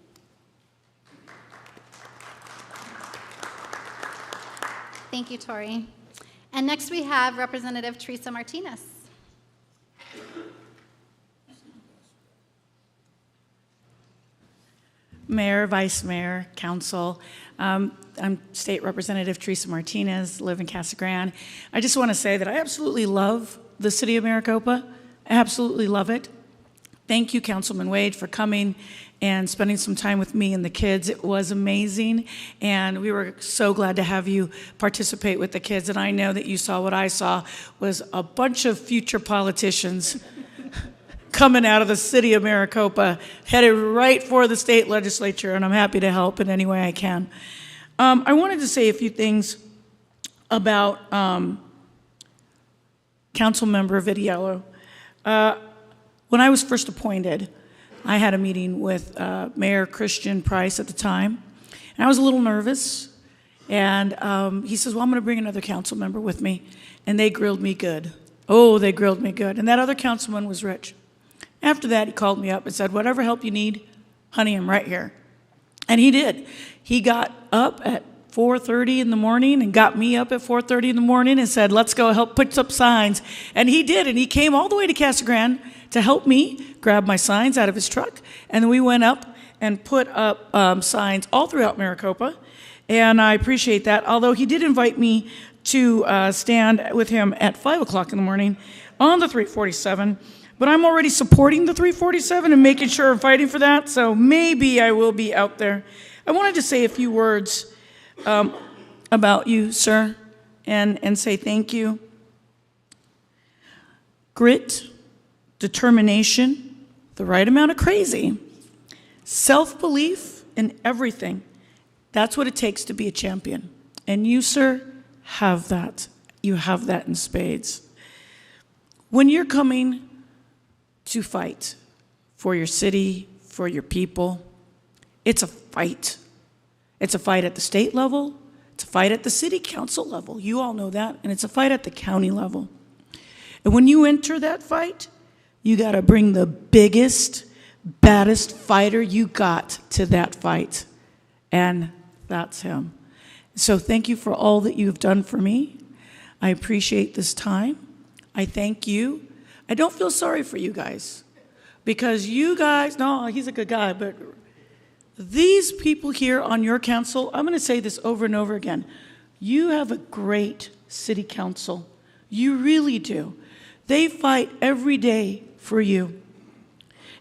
Thank you, Tori. And next we have Representative Teresa Martinez. Mayor, Vice Mayor, Council. I'm State Representative Teresa Martinez, live in Casa Grande. I just want to say that I absolutely love the city of Maricopa. I absolutely love it. Thank you, Councilman Wade, for coming and spending some time with me and the kids. It was amazing, and we were so glad to have you participate with the kids. And I know that you saw what I saw was a bunch of future politicians coming out of the city of Maricopa, headed right for the state legislature, and I'm happy to help in any way I can. I wanted to say a few things about Councilmember Vitiello. When I was first appointed, I had a meeting with Mayor Christian Price at the time, and I was a little nervous. And he says, well, I'm going to bring another council member with me. And they grilled me good. Oh, they grilled me good. And that other councilman was Rich. After that, he called me up and said, whatever help you need, honey, I'm right here. And he did. He got up at 4:30 in the morning and got me up at 4:30 in the morning and said, let's go help put up signs. And he did. And he came all the way to Casa Grande to help me grab my signs out of his truck. And then we went up and put up signs all throughout Maricopa. And I appreciate that. Although he did invite me to stand with him at 5 o'clock in the morning on the 347. But I'm already supporting the 347 and making sure I'm fighting for that, so maybe I will be out there. I wanted to say a few words about you, sir, and say thank you. Grit, determination, the right amount of crazy, self-belief in everything. That's what it takes to be a champion. And you, sir, have that. You have that in spades. When you're coming to fight for your city, for your people, it's a fight. It's a fight at the state level. It's a fight at the city council level. You all know that. And it's a fight at the county level. And when you enter that fight, you got to bring the biggest, baddest fighter you got to that fight. And that's him. So thank you for all that you've done for me. I appreciate this time. I thank you. I don't feel sorry for you guys, because you guys, no, he's a good guy, but these people here on your council, I'm going to say this over and over again. You have a great city council. You really do. They fight every day for you.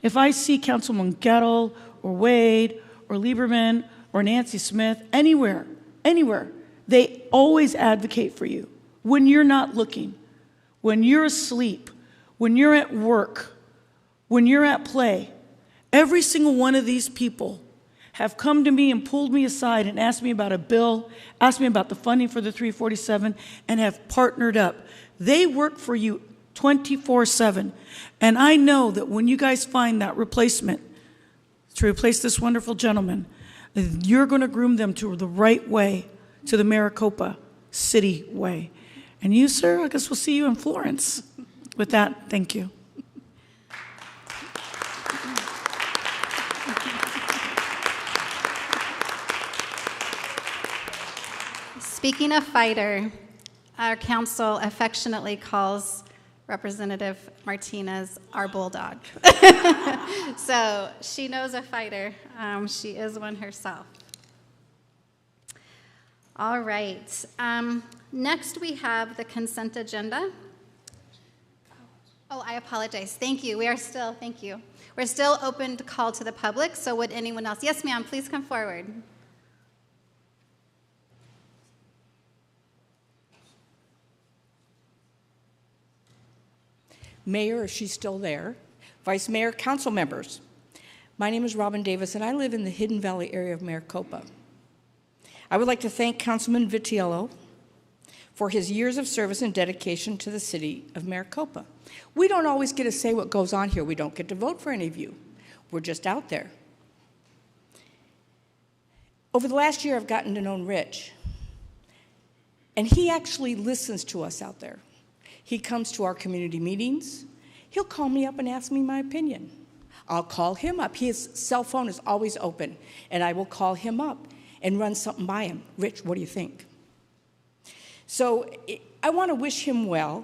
If I see Councilman Gettle or Wade or Lieberman or Nancy Smith, anywhere, they always advocate for you when you're not looking, when you're asleep, when you're at work, when you're at play. Every single one of these people have come to me and pulled me aside and asked me about a bill, asked me about the funding for the 347, and have partnered up. They work for you 24/7. And I know that when you guys find that replacement to replace this wonderful gentleman, you're going to groom them to the right way, to the Maricopa City way. And you, sir, I guess we'll see you in Florence. With that, thank you. Speaking of fighter, our council affectionately calls Representative Martinez, our bulldog. So she knows a fighter. She is one herself. All right. Next we have the consent agenda. Oh, I apologize. Thank you. Thank you. We're still open to call to the public, so would anyone else? Yes, ma'am, please come forward. Mayor, if she's still there, Vice Mayor, council members. My name is Robin Davis, and I live in the Hidden Valley area of Maricopa. I would like to thank Councilman Vitiello for his years of service and dedication to the city of Maricopa. We don't always get to say what goes on here. We don't get to vote for any of you. We're just out there. Over the last year, I've gotten to know Rich, and he actually listens to us out there. He comes to our community meetings. He'll call me up and ask me my opinion. I'll call him up. His cell phone is always open, and I will call him up and run something by him. Rich, what do you think? So I want to wish him well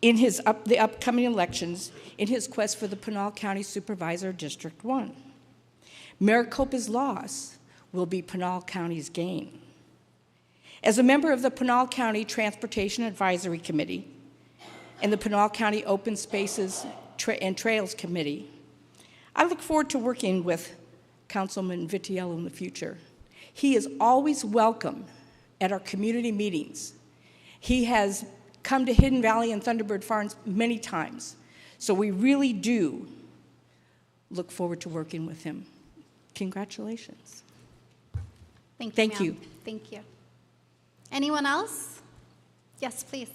in the upcoming elections in his quest for the Pinal County Supervisor District 1. Maricopa's loss will be Pinal County's gain. As a member of the Pinal County Transportation Advisory Committee and the Pinal County Open Spaces and Trails Committee, I look forward to working with Councilman Vitiello in the future. He is always welcome at our community meetings. He has come to Hidden Valley and Thunderbird Farms many times, so we really do look forward to working with him. Congratulations. Thank you. Thank you. Anyone else? Yes, please.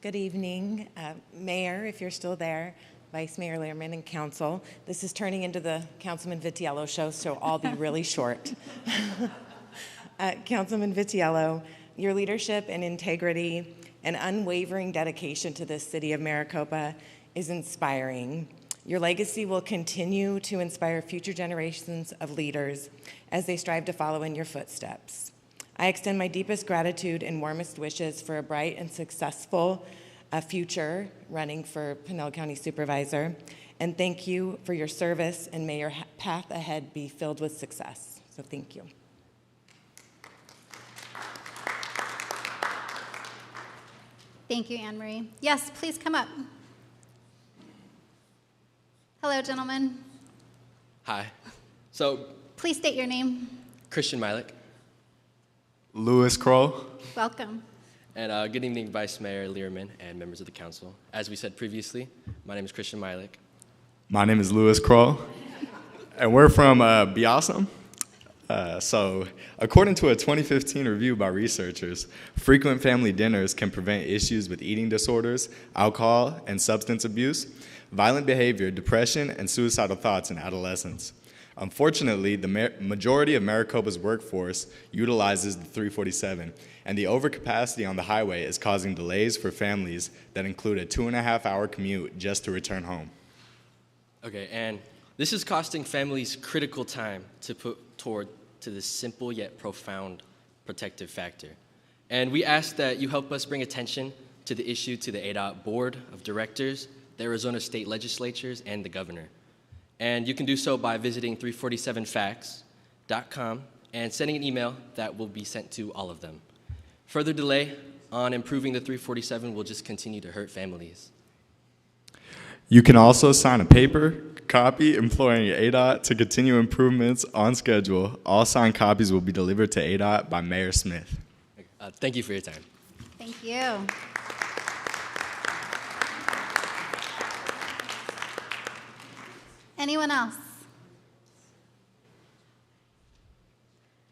Good evening, Mayor, if you're still there, Vice Mayor Lehrman, and Council. This is turning into the Councilman Vitiello show, so I'll be really short. Councilman Vitiello, your leadership and integrity and unwavering dedication to the city of Maricopa is inspiring. Your legacy will continue to inspire future generations of leaders as they strive to follow in your footsteps. I extend my deepest gratitude and warmest wishes for a bright and successful future running for Pinal County Supervisor, and thank you for your service, and may your path ahead be filled with success. So thank you. Thank you, Anne Marie. Yes, please come up. Hello, gentlemen. Hi. So, Please state your name. Christian Milik. Louis Kroll. Welcome. And good evening, Vice Mayor Lehrman and members of the council. As we said previously, my name is Christian Milik. My name is Louis Kroll, and we're from Biasam. So, according to a 2015 review by researchers, frequent family dinners can prevent issues with eating disorders, alcohol and substance abuse, violent behavior, depression, and suicidal thoughts in adolescents. Unfortunately, the majority of Maricopa's workforce utilizes the 347, and the overcapacity on the highway is causing delays for families that include a 2.5-hour commute just to return home. Okay, and this is costing families critical time to put toward to this simple yet profound protective factor. And we ask that you help us bring attention to the issue to the ADOT Board of Directors, the Arizona State Legislatures, and the Governor. And you can do so by visiting 347facts.com and sending an email that will be sent to all of them. Further delay on improving the 347 will just continue to hurt families. You can also sign a paper copy imploring ADOT to continue improvements on schedule. All signed copies will be delivered to ADOT by Mayor Smith. Thank you for your time. Thank you. Anyone else?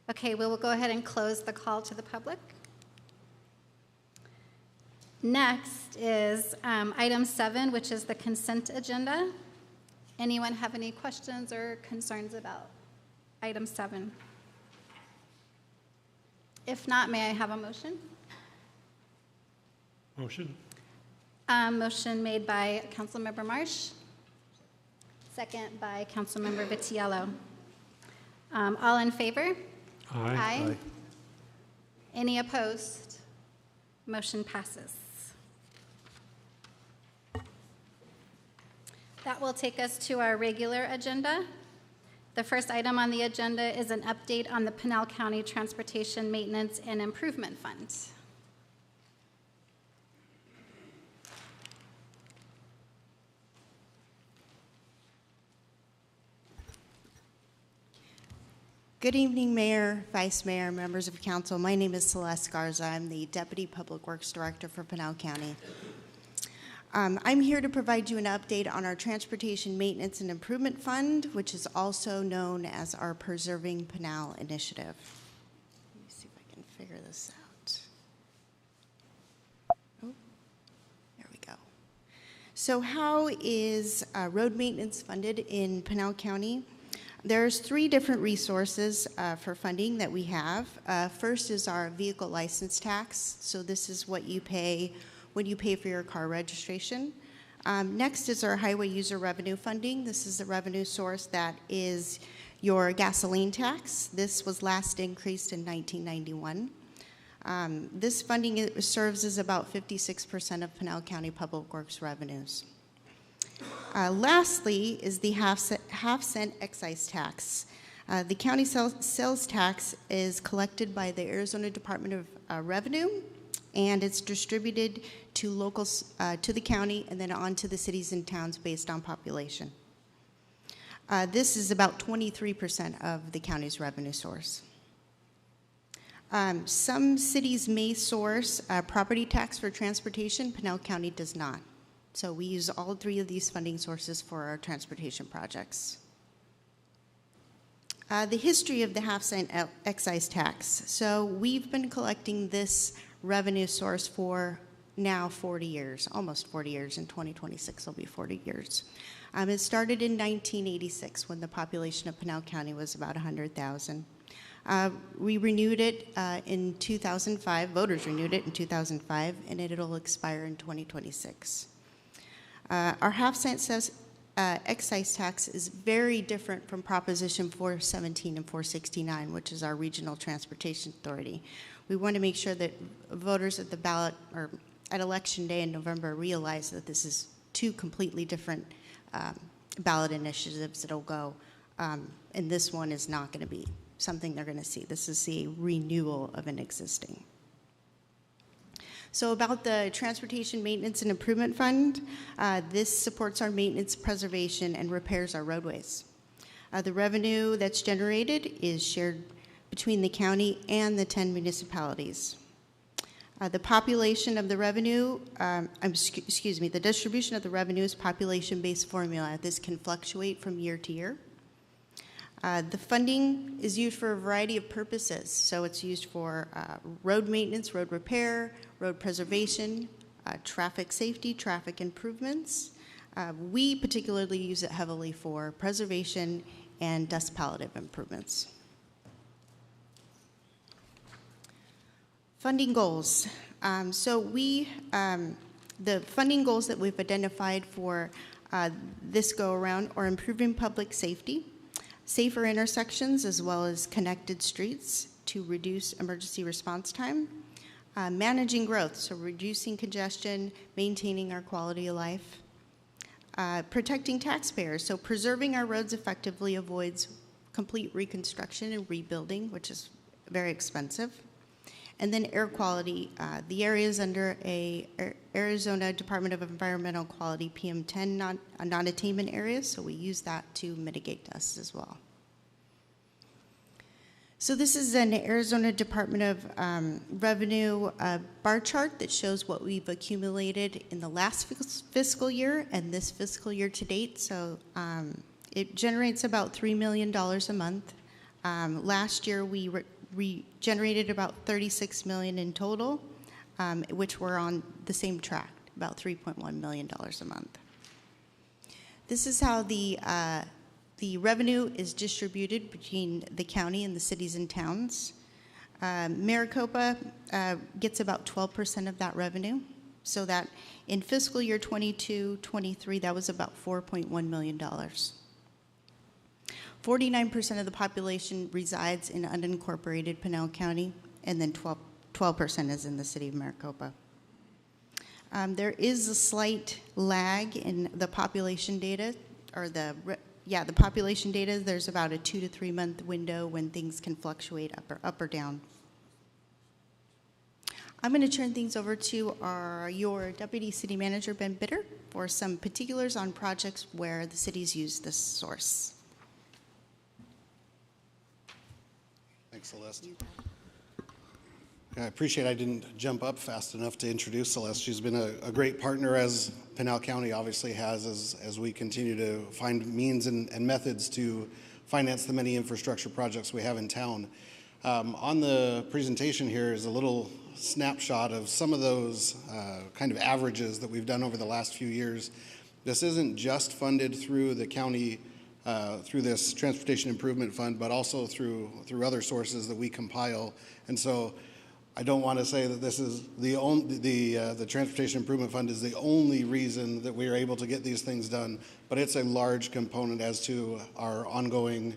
Okay, we will go ahead and close the call to the public. Next is item 7, which is the consent agenda. Anyone have any questions or concerns about item 7? If not, may I have a motion? Motion. Motion made by Councilmember Marsh. Second by Councilmember Vitiello. All in favor? Aye. Any opposed? Motion passes. That will take us to our regular agenda. The first item on the agenda is an update on the Pinal County Transportation Maintenance and Improvement Fund. Good evening, Mayor, Vice Mayor, members of council. My name is Celeste Garza. I'm the Deputy Public Works Director for Pinal County. I'm here to provide you an update on our Transportation Maintenance and Improvement Fund, which is also known as our Preserving Pinal Initiative. Let me see if I can figure this out. Oh, there we go. So how is road maintenance funded in Pinal County? There's 3 different resources for funding that we have. First is our vehicle license tax. So this is what you pay when you pay for your car registration. Next is our highway user revenue funding. This is the revenue source that is your gasoline tax. This was last increased in 1991. This funding serves as about 56% of Pinal County Public Works revenues. Lastly is the half-cent excise tax. The county sales tax is collected by the Arizona Department of Revenue, and it's distributed to locals, to the county, and then on to the cities and towns based on population. This is about 23% of the county's revenue source. Some cities may source property tax for transportation. Pinal County does not. So we use all 3 of these funding sources for our transportation projects. The history of the half-cent excise tax. So we've been collecting this revenue source for now 40 years, almost 40 years. In 2026 will be 40 years. It started in 1986 when the population of Pinal County was about 100,000. We renewed it in 2005. Voters renewed it in 2005, and it'll expire in 2026. Our half-cent excise tax is very different from Proposition 417 and 469, which is our regional transportation authority. We want to make sure that voters at the ballot or at election day in November realize that this is 2 completely different ballot initiatives that'll go, and this one is not going to be something they're going to see. This is a renewal of an existing. So about the Transportation Maintenance and Improvement Fund, this supports our maintenance, preservation, and repairs our roadways. The revenue that's generated is shared between the county and the 10 municipalities. The population of the revenue, the distribution of the revenue is population-based formula. This can fluctuate from year to year. The funding is used for a variety of purposes. So it's used for road maintenance, road repair, road preservation, traffic safety, traffic improvements. We particularly use it heavily for preservation and dust palliative improvements. Funding goals. The funding goals that we've identified for this go-around are improving public safety, safer intersections, as well as connected streets to reduce emergency response time, managing growth, so reducing congestion, maintaining our quality of life, protecting taxpayers, so preserving our roads effectively avoids complete reconstruction and rebuilding, which is very expensive. And then air quality, the areas under a Arizona Department of Environmental Quality PM10 non-attainment areas, so we use that to mitigate dust as well. So this is an Arizona Department of Revenue bar chart that shows what we've accumulated in the last fiscal year and this fiscal year to date. So it generates about $3 million a month. Last year we generated about $36 million in total, which we're on the same track, about $3.1 million a month. This is how the revenue is distributed between the county and the cities and towns. Maricopa gets about 12% of that revenue, so that in fiscal year 22-23, that was about $4.1 million. 49% of the population resides in unincorporated Pinal County, and then 12% is in the city of Maricopa. There is a slight lag in the population data, or the population data. There's about a 2 to 3 month window when things can fluctuate up or down. I'm going to turn things over to your Deputy City Manager, Ben Bitter, for some particulars on projects where the city's used this source. Thanks, Celeste. I appreciate I didn't jump up fast enough to introduce Celeste. She's been a great partner, as Pinal County obviously has, as we continue to find means and methods to finance the many infrastructure projects we have in town. On the presentation here is a little snapshot of some of those kind of averages that we've done over the last few years. This isn't just funded through the county, through this Transportation Improvement Fund, but also through other sources that we compile. And so I don't want to say that this is the Transportation Improvement Fund is the only reason that we are able to get these things done, but it's a large component as to our ongoing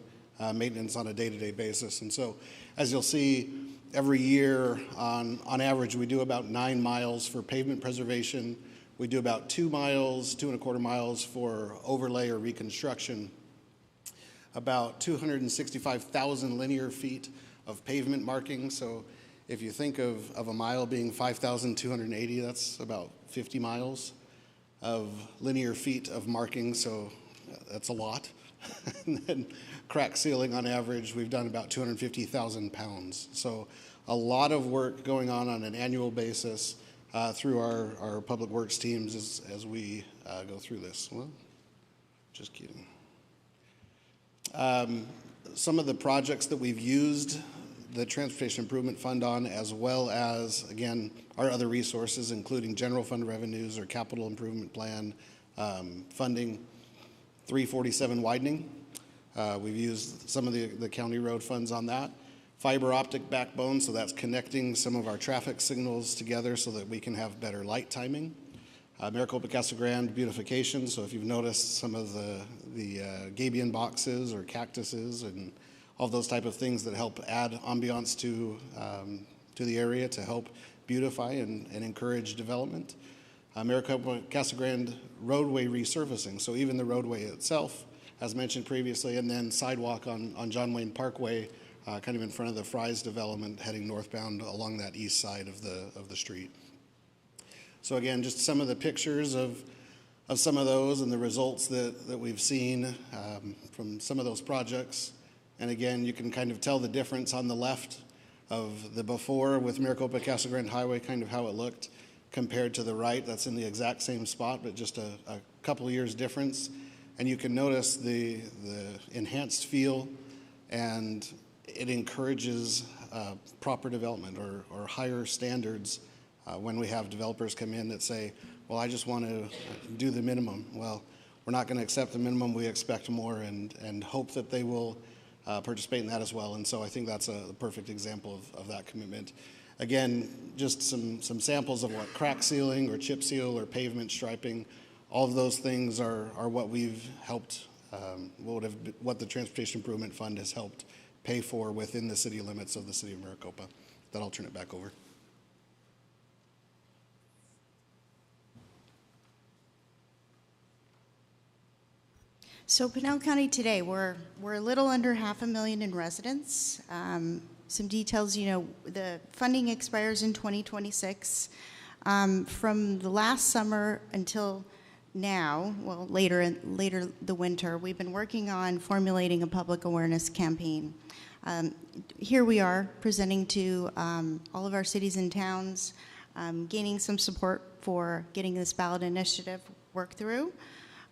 maintenance on a day-to-day basis. And so, as you'll see, every year, on average, we do about 9 miles for pavement preservation. We do about 2 miles, 2.25 miles for overlay or reconstruction. About 265,000 linear feet of pavement marking. So if you think of a mile being 5,280, that's about 50 miles of linear feet of marking. So that's a lot. And then crack sealing on average, we've done about 250,000 pounds. So a lot of work going on an annual basis through our public works teams as we go through this. Well, just kidding. Some of the projects that we've used the Transportation Improvement Fund on, as well as, again, our other resources, including general fund revenues or capital improvement plan funding. 347 widening. We've used some of the county road funds on that. Fiber optic backbone, so that's connecting some of our traffic signals together so that we can have better light timing. Maricopa Casa Grande beautification, so if you've noticed some of the gabion boxes or cactuses and all those type of things that help add ambiance to the area to help beautify and encourage development. Maricopa Casa Grande roadway resurfacing, so even the roadway itself, as mentioned previously, and then sidewalk on John Wayne Parkway, kind of in front of the Fry's development, heading northbound along that east side of the street. So again, just some of the pictures of some of those and the results that we've seen from some of those projects. And again, you can kind of tell the difference on the left of the before with Maricopa Casa Grande Highway, kind of how it looked, compared to the right. That's in the exact same spot, but just a couple of years difference. And you can notice the enhanced feel, and it encourages proper development or higher standards when we have developers come in that say, well, I just want to do the minimum. Well, we're not going to accept the minimum. We expect more and hope that they will participate in that as well. And so I think that's a perfect example of that commitment. Again, just some samples of what crack sealing or chip seal or pavement striping, all of those things are what we've helped, what the Transportation Improvement Fund has helped pay for within the city limits of the city of Maricopa. Then I'll turn it back over. So Pinal County today, we're a little under 500,000 in residents. Some details, the funding expires in 2026. From the last summer until now, well, later the winter, we've been working on formulating a public awareness campaign. Here we are presenting to all of our cities and towns, gaining some support for getting this ballot initiative worked through.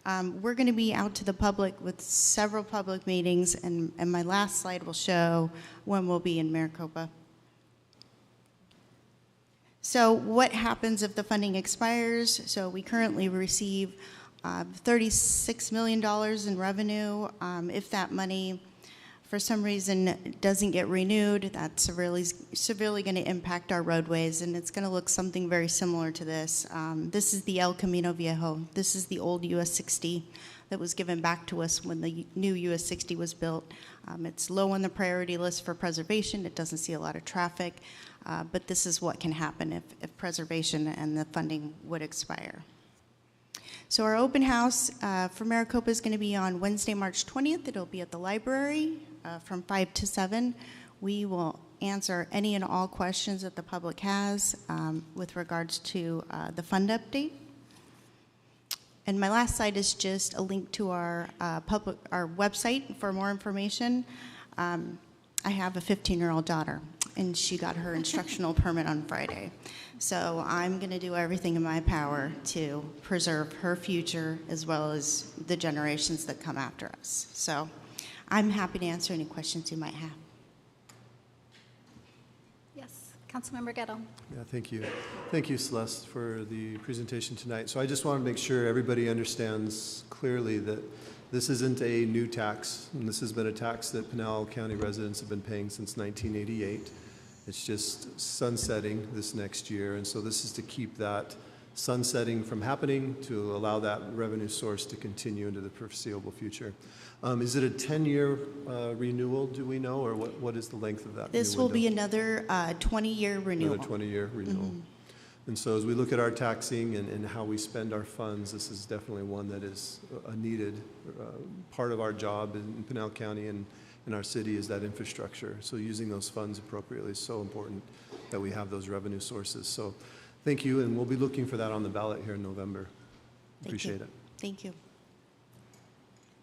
We're going to be out to the public with several public meetings, and my last slide will show when we'll be in Maricopa. So what happens if the funding expires? So we currently receive $36 million in revenue. If that money, for some reason, doesn't get renewed, that's severely going to impact our roadways, and it's going to look something very similar to this. This is the El Camino Viejo. This is the old US 60 that was given back to us when the new US 60 was built. It's low on the priority list for preservation. It doesn't see a lot of traffic. but this is what can happen if preservation and the funding would expire. So our open house for Maricopa is going to be on Wednesday, March 20th. It'll be at the library from 5 to 7. We will answer any and all questions that the public has with regards to the fund update. And my last slide is just a link to our website for more information. I have a 15-year-old daughter, and she got her instructional permit on Friday. So I'm going to do everything in my power to preserve her future as well as the generations that come after us. So I'm happy to answer any questions you might have. Yes, Councilmember Gettle. Yeah, thank you. Thank you, Celeste, for the presentation tonight. So I just want to make sure everybody understands clearly that this isn't a new tax, and this has been a tax that Pinal County residents have been paying since 1988. It's just sunsetting this next year, and so this is to keep that sunsetting from happening, to allow that revenue source to continue into the foreseeable future. Is it a 10-year renewal, do we know, or what is the length of that? This will be another 20-year renewal. Another 20-year renewal. And so as we look at our taxing and how we spend our funds, this is definitely one that is a needed part of our job in Pinal County and in our city, is that infrastructure. So using those funds appropriately is so important that we have those revenue sources. So thank you, and we'll be looking for that on the ballot here in November. Appreciate it. Thank you.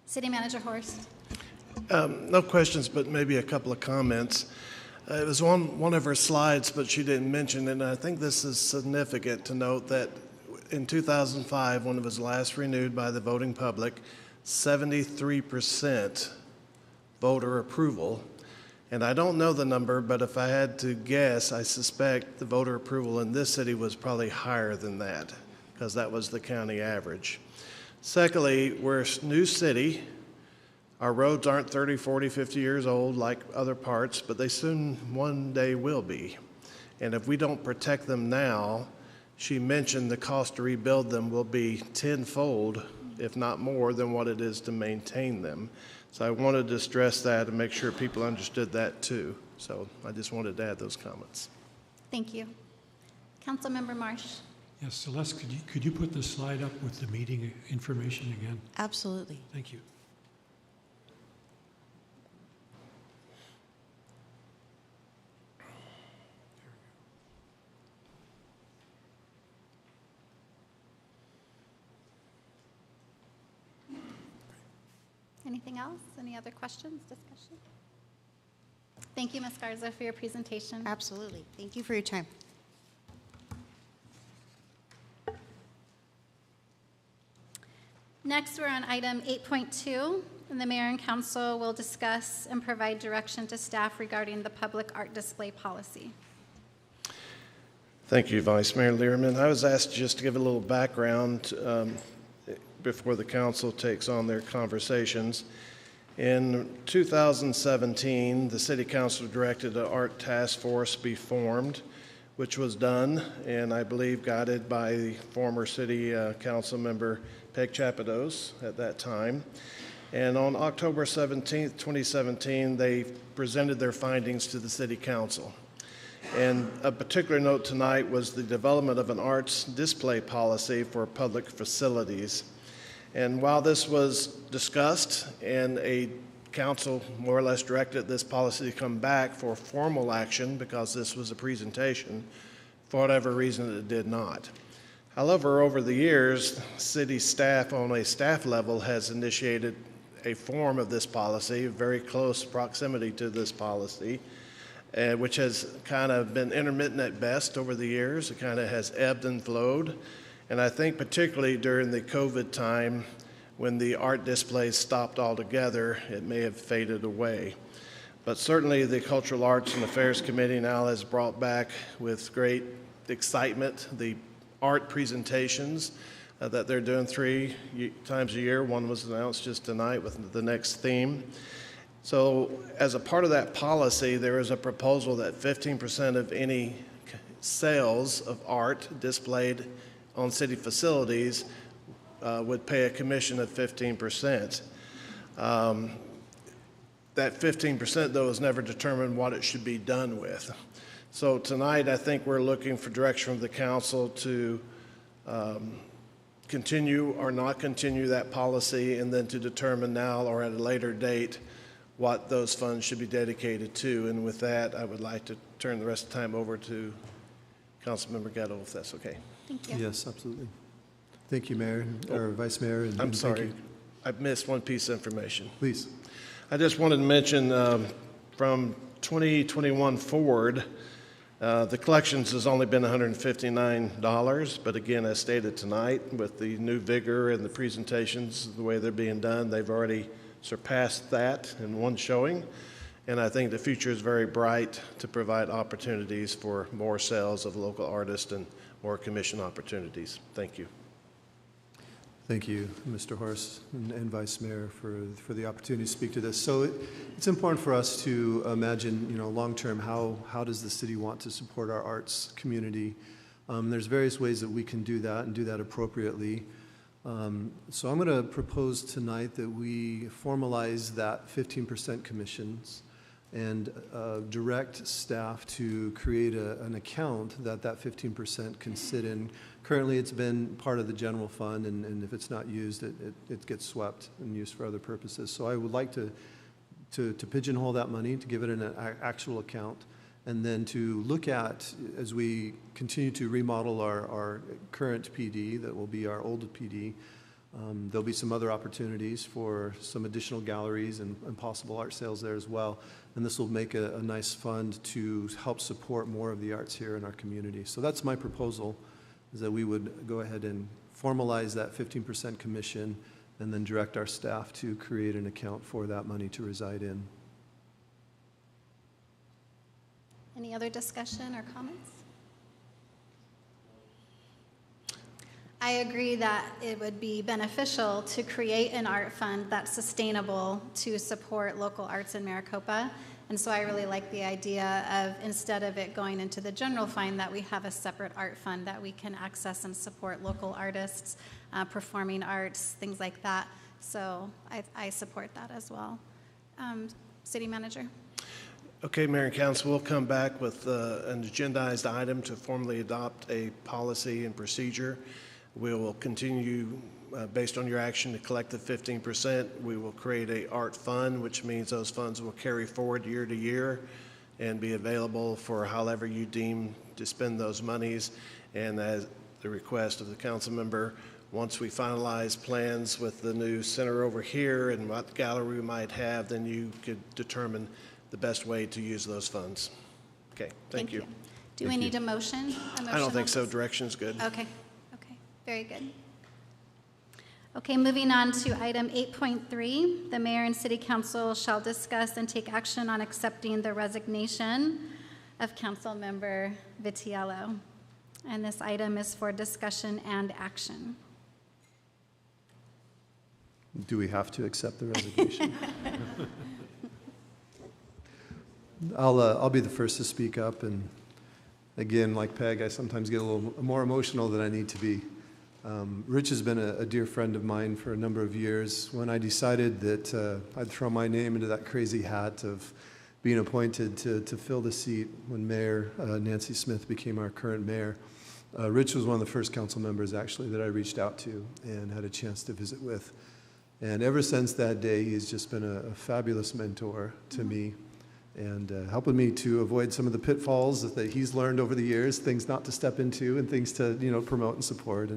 City Manager Horst. No questions, but maybe a couple of comments. It was on one of her slides, but she didn't mention it, and I think this is significant to note that in 2005, when it was last renewed by the voting public, 73% voter approval. And I don't know the number, but if I had to guess, I suspect the voter approval in this city was probably higher than that, because that was the county average. Secondly, we're a new city. Our roads aren't 30, 40, 50 years old like other parts, but they soon one day will be. And if we don't protect them now, she mentioned the cost to rebuild them will be tenfold, if not more, than what it is to maintain them. So I wanted to stress that and make sure people understood that too. So I just wanted to add those comments. Thank you. Councilmember Marsh. Yes, Celeste, could you put the slide up with the meeting information again? Absolutely. Thank you. Anything else? Any other questions, discussion? Thank you, Ms. Garza, for your presentation. Absolutely. Thank you for your time. Next, we're on item 8.2, and the mayor and council will discuss and provide direction to staff regarding the public art display policy. Thank you, Vice Mayor Learman. I was asked just to give a little background before the council takes on their conversations. In 2017, the City Council directed an art task force be formed, which was done, and I believe guided by the former City Council member Peg Chapados at that time. And on October 17th, 2017, they presented their findings to the City Council. And a particular note tonight was the development of an arts display policy for public facilities. And while this was discussed and a council more or less directed this policy to come back for formal action because this was a presentation, for whatever reason it did not. However, over the years, city staff on a staff level has initiated a form of this policy, very close proximity to this policy, which has kind of been intermittent at best over the years. It kind of has ebbed and flowed. And I think particularly during the COVID time, when the art displays stopped altogether, it may have faded away. But certainly the Cultural Arts and Affairs Committee now has brought back with great excitement the art presentations that they're doing 3 times a year. One was announced just tonight with the next theme. So as a part of that policy, there is a proposal that 15% of any sales of art displayed on city facilities would pay a commission of 15%. That 15%, though, is never determined what it should be done with. So tonight, I think we're looking for direction from the council to continue or not continue that policy, and then to determine now or at a later date what those funds should be dedicated to. And with that, I would like to turn the rest of the time over to Councilmember Gatto, if that's okay. Thank you. Yes, absolutely. Thank you, Mayor, or Vice Mayor. And I'm thank sorry. you. I missed one piece of information. Please. I just wanted to mention from 2021 forward, the collections has only been $159, but again, as stated tonight, with the new vigor and the presentations, the way they're being done, they've already surpassed that in one showing. And I think the future is very bright to provide opportunities for more sales of local artists and more commission opportunities. Thank you. Thank you, Mr. Horst and Vice Mayor, for the opportunity to speak to this. So it's important for us to imagine, long-term, how does the city want to support our arts community? There's various ways that we can do that and do that appropriately. So I'm going to propose tonight that we formalize that 15% commissions and direct staff to create an account that 15% can sit in. Currently, it's been part of the general fund, and if it's not used, it gets swept and used for other purposes. So I would like to pigeonhole that money, to give it an actual account, and then to look at, as we continue to remodel our current PD, that will be our old PD, there'll be some other opportunities for some additional galleries and possible art sales there as well. And this will make a nice fund to help support more of the arts here in our community. So that's my proposal, is that we would go ahead and formalize that 15% commission and then direct our staff to create an account for that money to reside in. Any other discussion or comments? I agree that it would be beneficial to create an art fund that's sustainable to support local arts in Maricopa. And so I really like the idea of, instead of it going into the general fund, that we have a separate art fund that we can access and support local artists, performing arts, things like that. So I support that as well. City Manager. Okay, Mayor and Council, we'll come back with an agendized item to formally adopt a policy and procedure. We will continue, based on your action, to collect the 15%. We will create a art fund, which means those funds will carry forward year to year and be available for however you deem to spend those monies. And as the request of the council member, once we finalize plans with the new center over here and what gallery we might have, then you could determine the best way to use those funds. Okay, thank you. Do we need a motion? I don't think so. Direction's good. Okay. Very good. Okay, moving on to item 8.3. The mayor and city council shall discuss and take action on accepting the resignation of council member Vitiello. And this item is for discussion and action. Do we have to accept the resignation? I'll be the first to speak up. And again, like Peg, I sometimes get a little more emotional than I need to be. Rich has been a dear friend of mine for a number of years. When I decided that I'd throw my name into that crazy hat of being appointed to fill the seat when Mayor Nancy Smith became our current mayor, Rich was one of the first council members, actually, that I reached out to and had a chance to visit with. And ever since that day, he's just been a fabulous mentor to me and helping me to avoid some of the pitfalls that he's learned over the years, things not to step into and things to promote and support.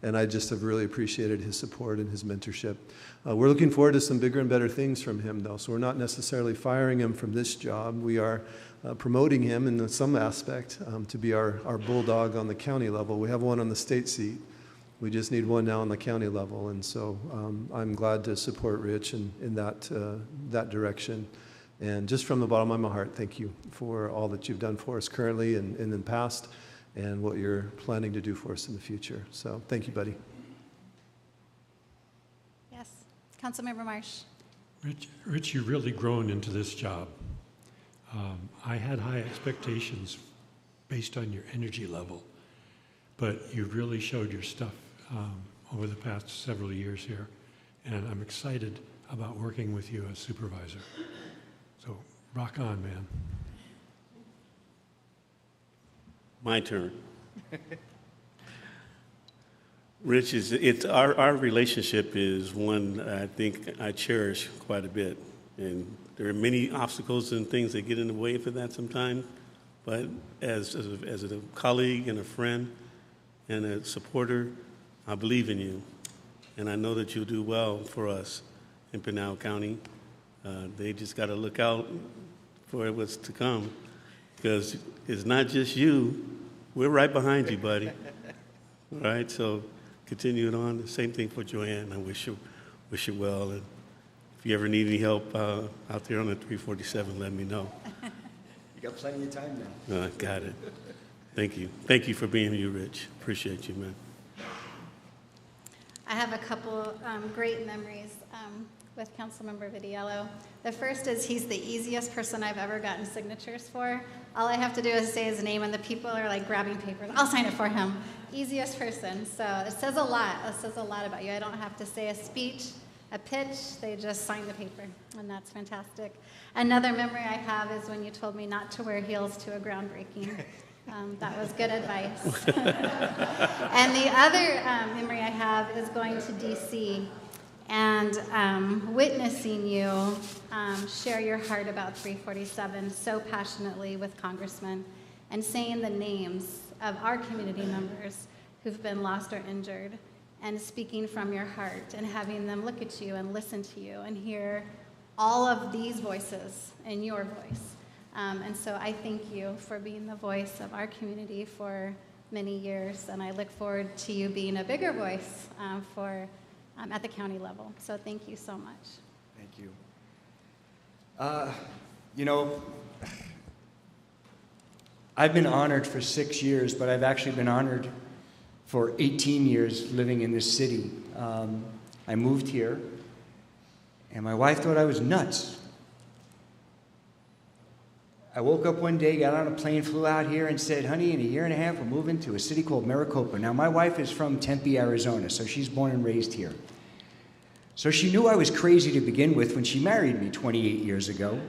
And I just have really appreciated his support and his mentorship. We're looking forward to some bigger and better things from him, though. So we're not necessarily firing him from this job. We are promoting him in some aspect to be our bulldog on the county level. We have one on the state seat. We just need one now on the county level. And so I'm glad to support Rich in that direction. And just from the bottom of my heart, thank you for all that you've done for us currently and in the past, and what you're planning to do for us in the future. So thank you, buddy. Yes. Councilmember Marsh. Rich, you've really grown into this job. I had high expectations based on your energy level, but you've really showed your stuff over the past several years here, and I'm excited about working with you as supervisor. So rock on, man. My turn. Rich, it's our relationship is one I think I cherish quite a bit. And there are many obstacles and things that get in the way for that sometimes. But as a colleague and a friend and a supporter, I believe in you. And I know that you'll do well for us in Pinal County. They just got to look out for what's to come, because it's not just you. We're right behind you, buddy. All right, so continue it on. The same thing for Joanne. I wish you well. And if you ever need any help out there on the 347, let me know. You got plenty of time now. Got it. Thank you. Thank you for being you, Rich. Appreciate you, man. I have a couple great memories with Councilmember Vitiello. The first is he's the easiest person I've ever gotten signatures for. All I have to do is say his name and the people are like grabbing papers. I'll sign it for him. Easiest person. So it says a lot. It says a lot about you. I don't have to say a speech, a pitch. They just sign the paper, and that's fantastic. Another memory I have is when you told me not to wear heels to a groundbreaking. That was good advice. And the other memory I have is going to DC and witnessing you share your heart about 347 so passionately with congressmen, and saying the names of our community members who've been lost or injured, and speaking from your heart and having them look at you and listen to you and hear all of these voices in your voice. And so I thank you for being the voice of our community for many years, and I look forward to you being a bigger voice at the county level. So thank you so much. Thank you. You know, I've been honored for 6 years, but I've actually been honored for 18 years living in this city. I moved here, and my wife thought I was nuts. I woke up one day, got on a plane, flew out here, and said, honey, in a year and a half, we're moving to a city called Maricopa. Now, my wife is from Tempe, Arizona, so she's born and raised here. So she knew I was crazy to begin with when she married me 28 years ago.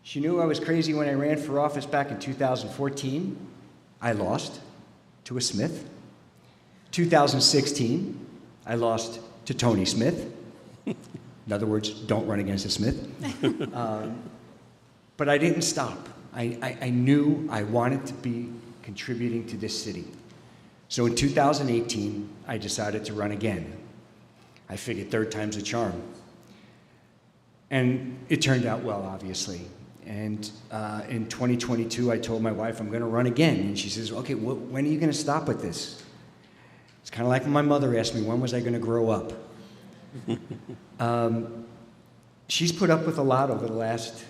She knew I was crazy when I ran for office back in 2014. I lost to a Smith. 2016, I lost to Tony Smith. In other words, don't run against a Smith. But I didn't stop. I knew I wanted to be contributing to this city. So in 2018, I decided to run again. I figured third time's a charm. And it turned out well, obviously. And in 2022, I told my wife, I'm going to run again. And she says, okay, when are you going to stop with this? It's kind of like when my mother asked me, when was I going to grow up? She's put up with a lot over the last,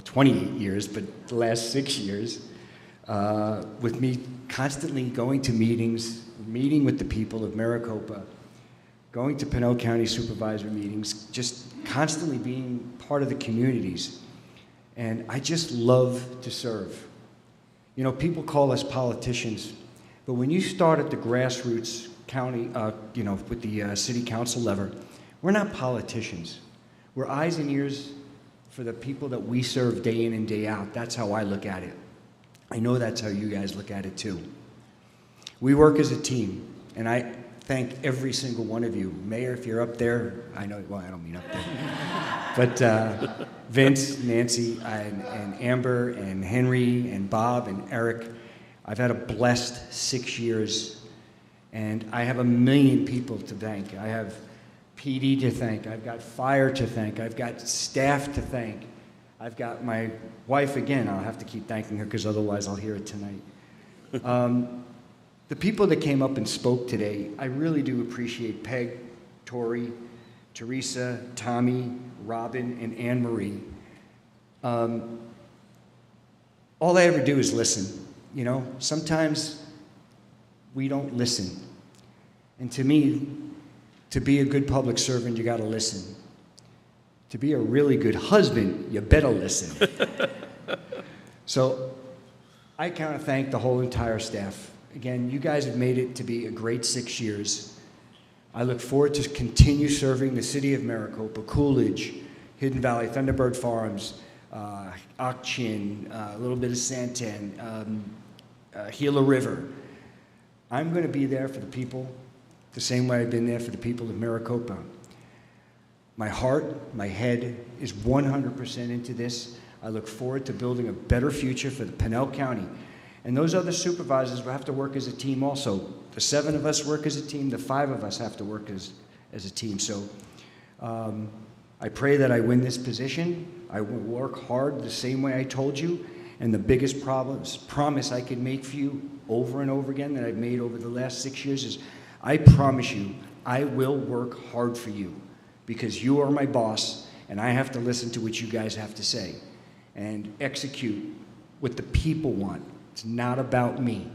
28 years, but the last 6 years, with me constantly going to meetings, meeting with the people of Maricopa, going to Pinal County Supervisor meetings, just constantly being part of the communities. And I just love to serve. You know, people call us politicians, but when you start at the grassroots county, with the city council level, we're not politicians. We're eyes and ears for the people that we serve day in and day out. That's how I look at it. I know that's how you guys look at it too. We work as a team, and I thank every single one of you. Mayor, if you're up there, I know, well, I don't mean up there. But Vince, Nancy, and Amber, and Henry, and Bob, and Eric, I've had a blessed 6 years, and I have a million people to thank. I have PD to thank. I've got fire to thank. I've got staff to thank. I've got my wife again. I'll have to keep thanking her because otherwise I'll hear it tonight. The people that came up and spoke today, I really do appreciate Peg, Tori, Teresa, Tommy, Robin, and Anne Marie. All I ever do is listen. You know, sometimes we don't listen. And to me, to be a good public servant, you got to listen. To be a really good husband, you better listen. So I kind of thank the whole entire staff. Again, you guys have made it to be a great 6 years. I look forward to continue serving the city of Maricopa, Coolidge, Hidden Valley, Thunderbird Farms, Akchin, a little bit of Santan, Gila River. I'm going to be there for the people the same way I've been there for the people of Maricopa. My heart, my head is 100% into this. I look forward to building a better future for the Pinal County. And those other supervisors will have to work as a team also. The 7 of us work as a team, the 5 of us have to work as a team. So I pray that I win this position. I will work hard the same way I told you. And the biggest promise I can make for you over and over again that I've made over the last 6 years is I promise you I will work hard for you because you are my boss and I have to listen to what you guys have to say and execute what the people want. It's not about me.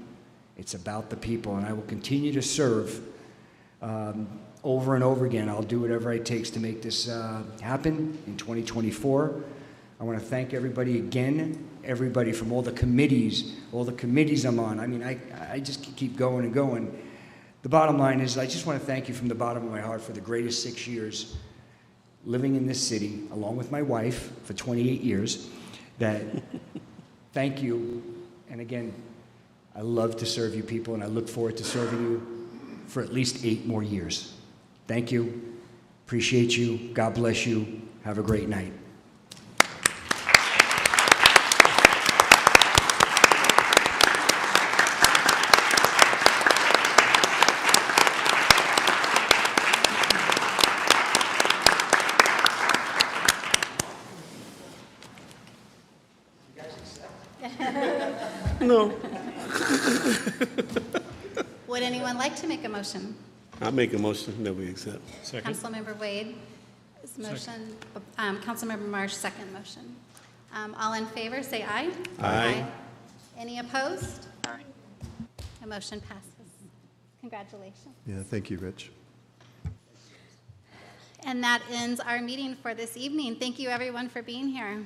It's about the people, and I will continue to serve over and over again. I'll do whatever it takes to make this happen in 2024. I want to thank everybody again, everybody from all the committees I'm on. I mean, I just keep going and going. The bottom line is I just want to thank you from the bottom of my heart for the greatest 6 years living in this city, along with my wife for 28 years. That thank you. And again, I love to serve you people, and I look forward to serving you for at least 8 more years. Thank you. Appreciate you. God bless you. Have a great night. No. Would anyone like to make a motion? I make a motion that we accept. Second. Councilmember Wade, motion. Councilmember Marsh, second motion. All in favor, say aye. Aye. Any opposed? The motion passes. Congratulations. Yeah, thank you, Rich. And that ends our meeting for this evening. Thank you, everyone, for being here.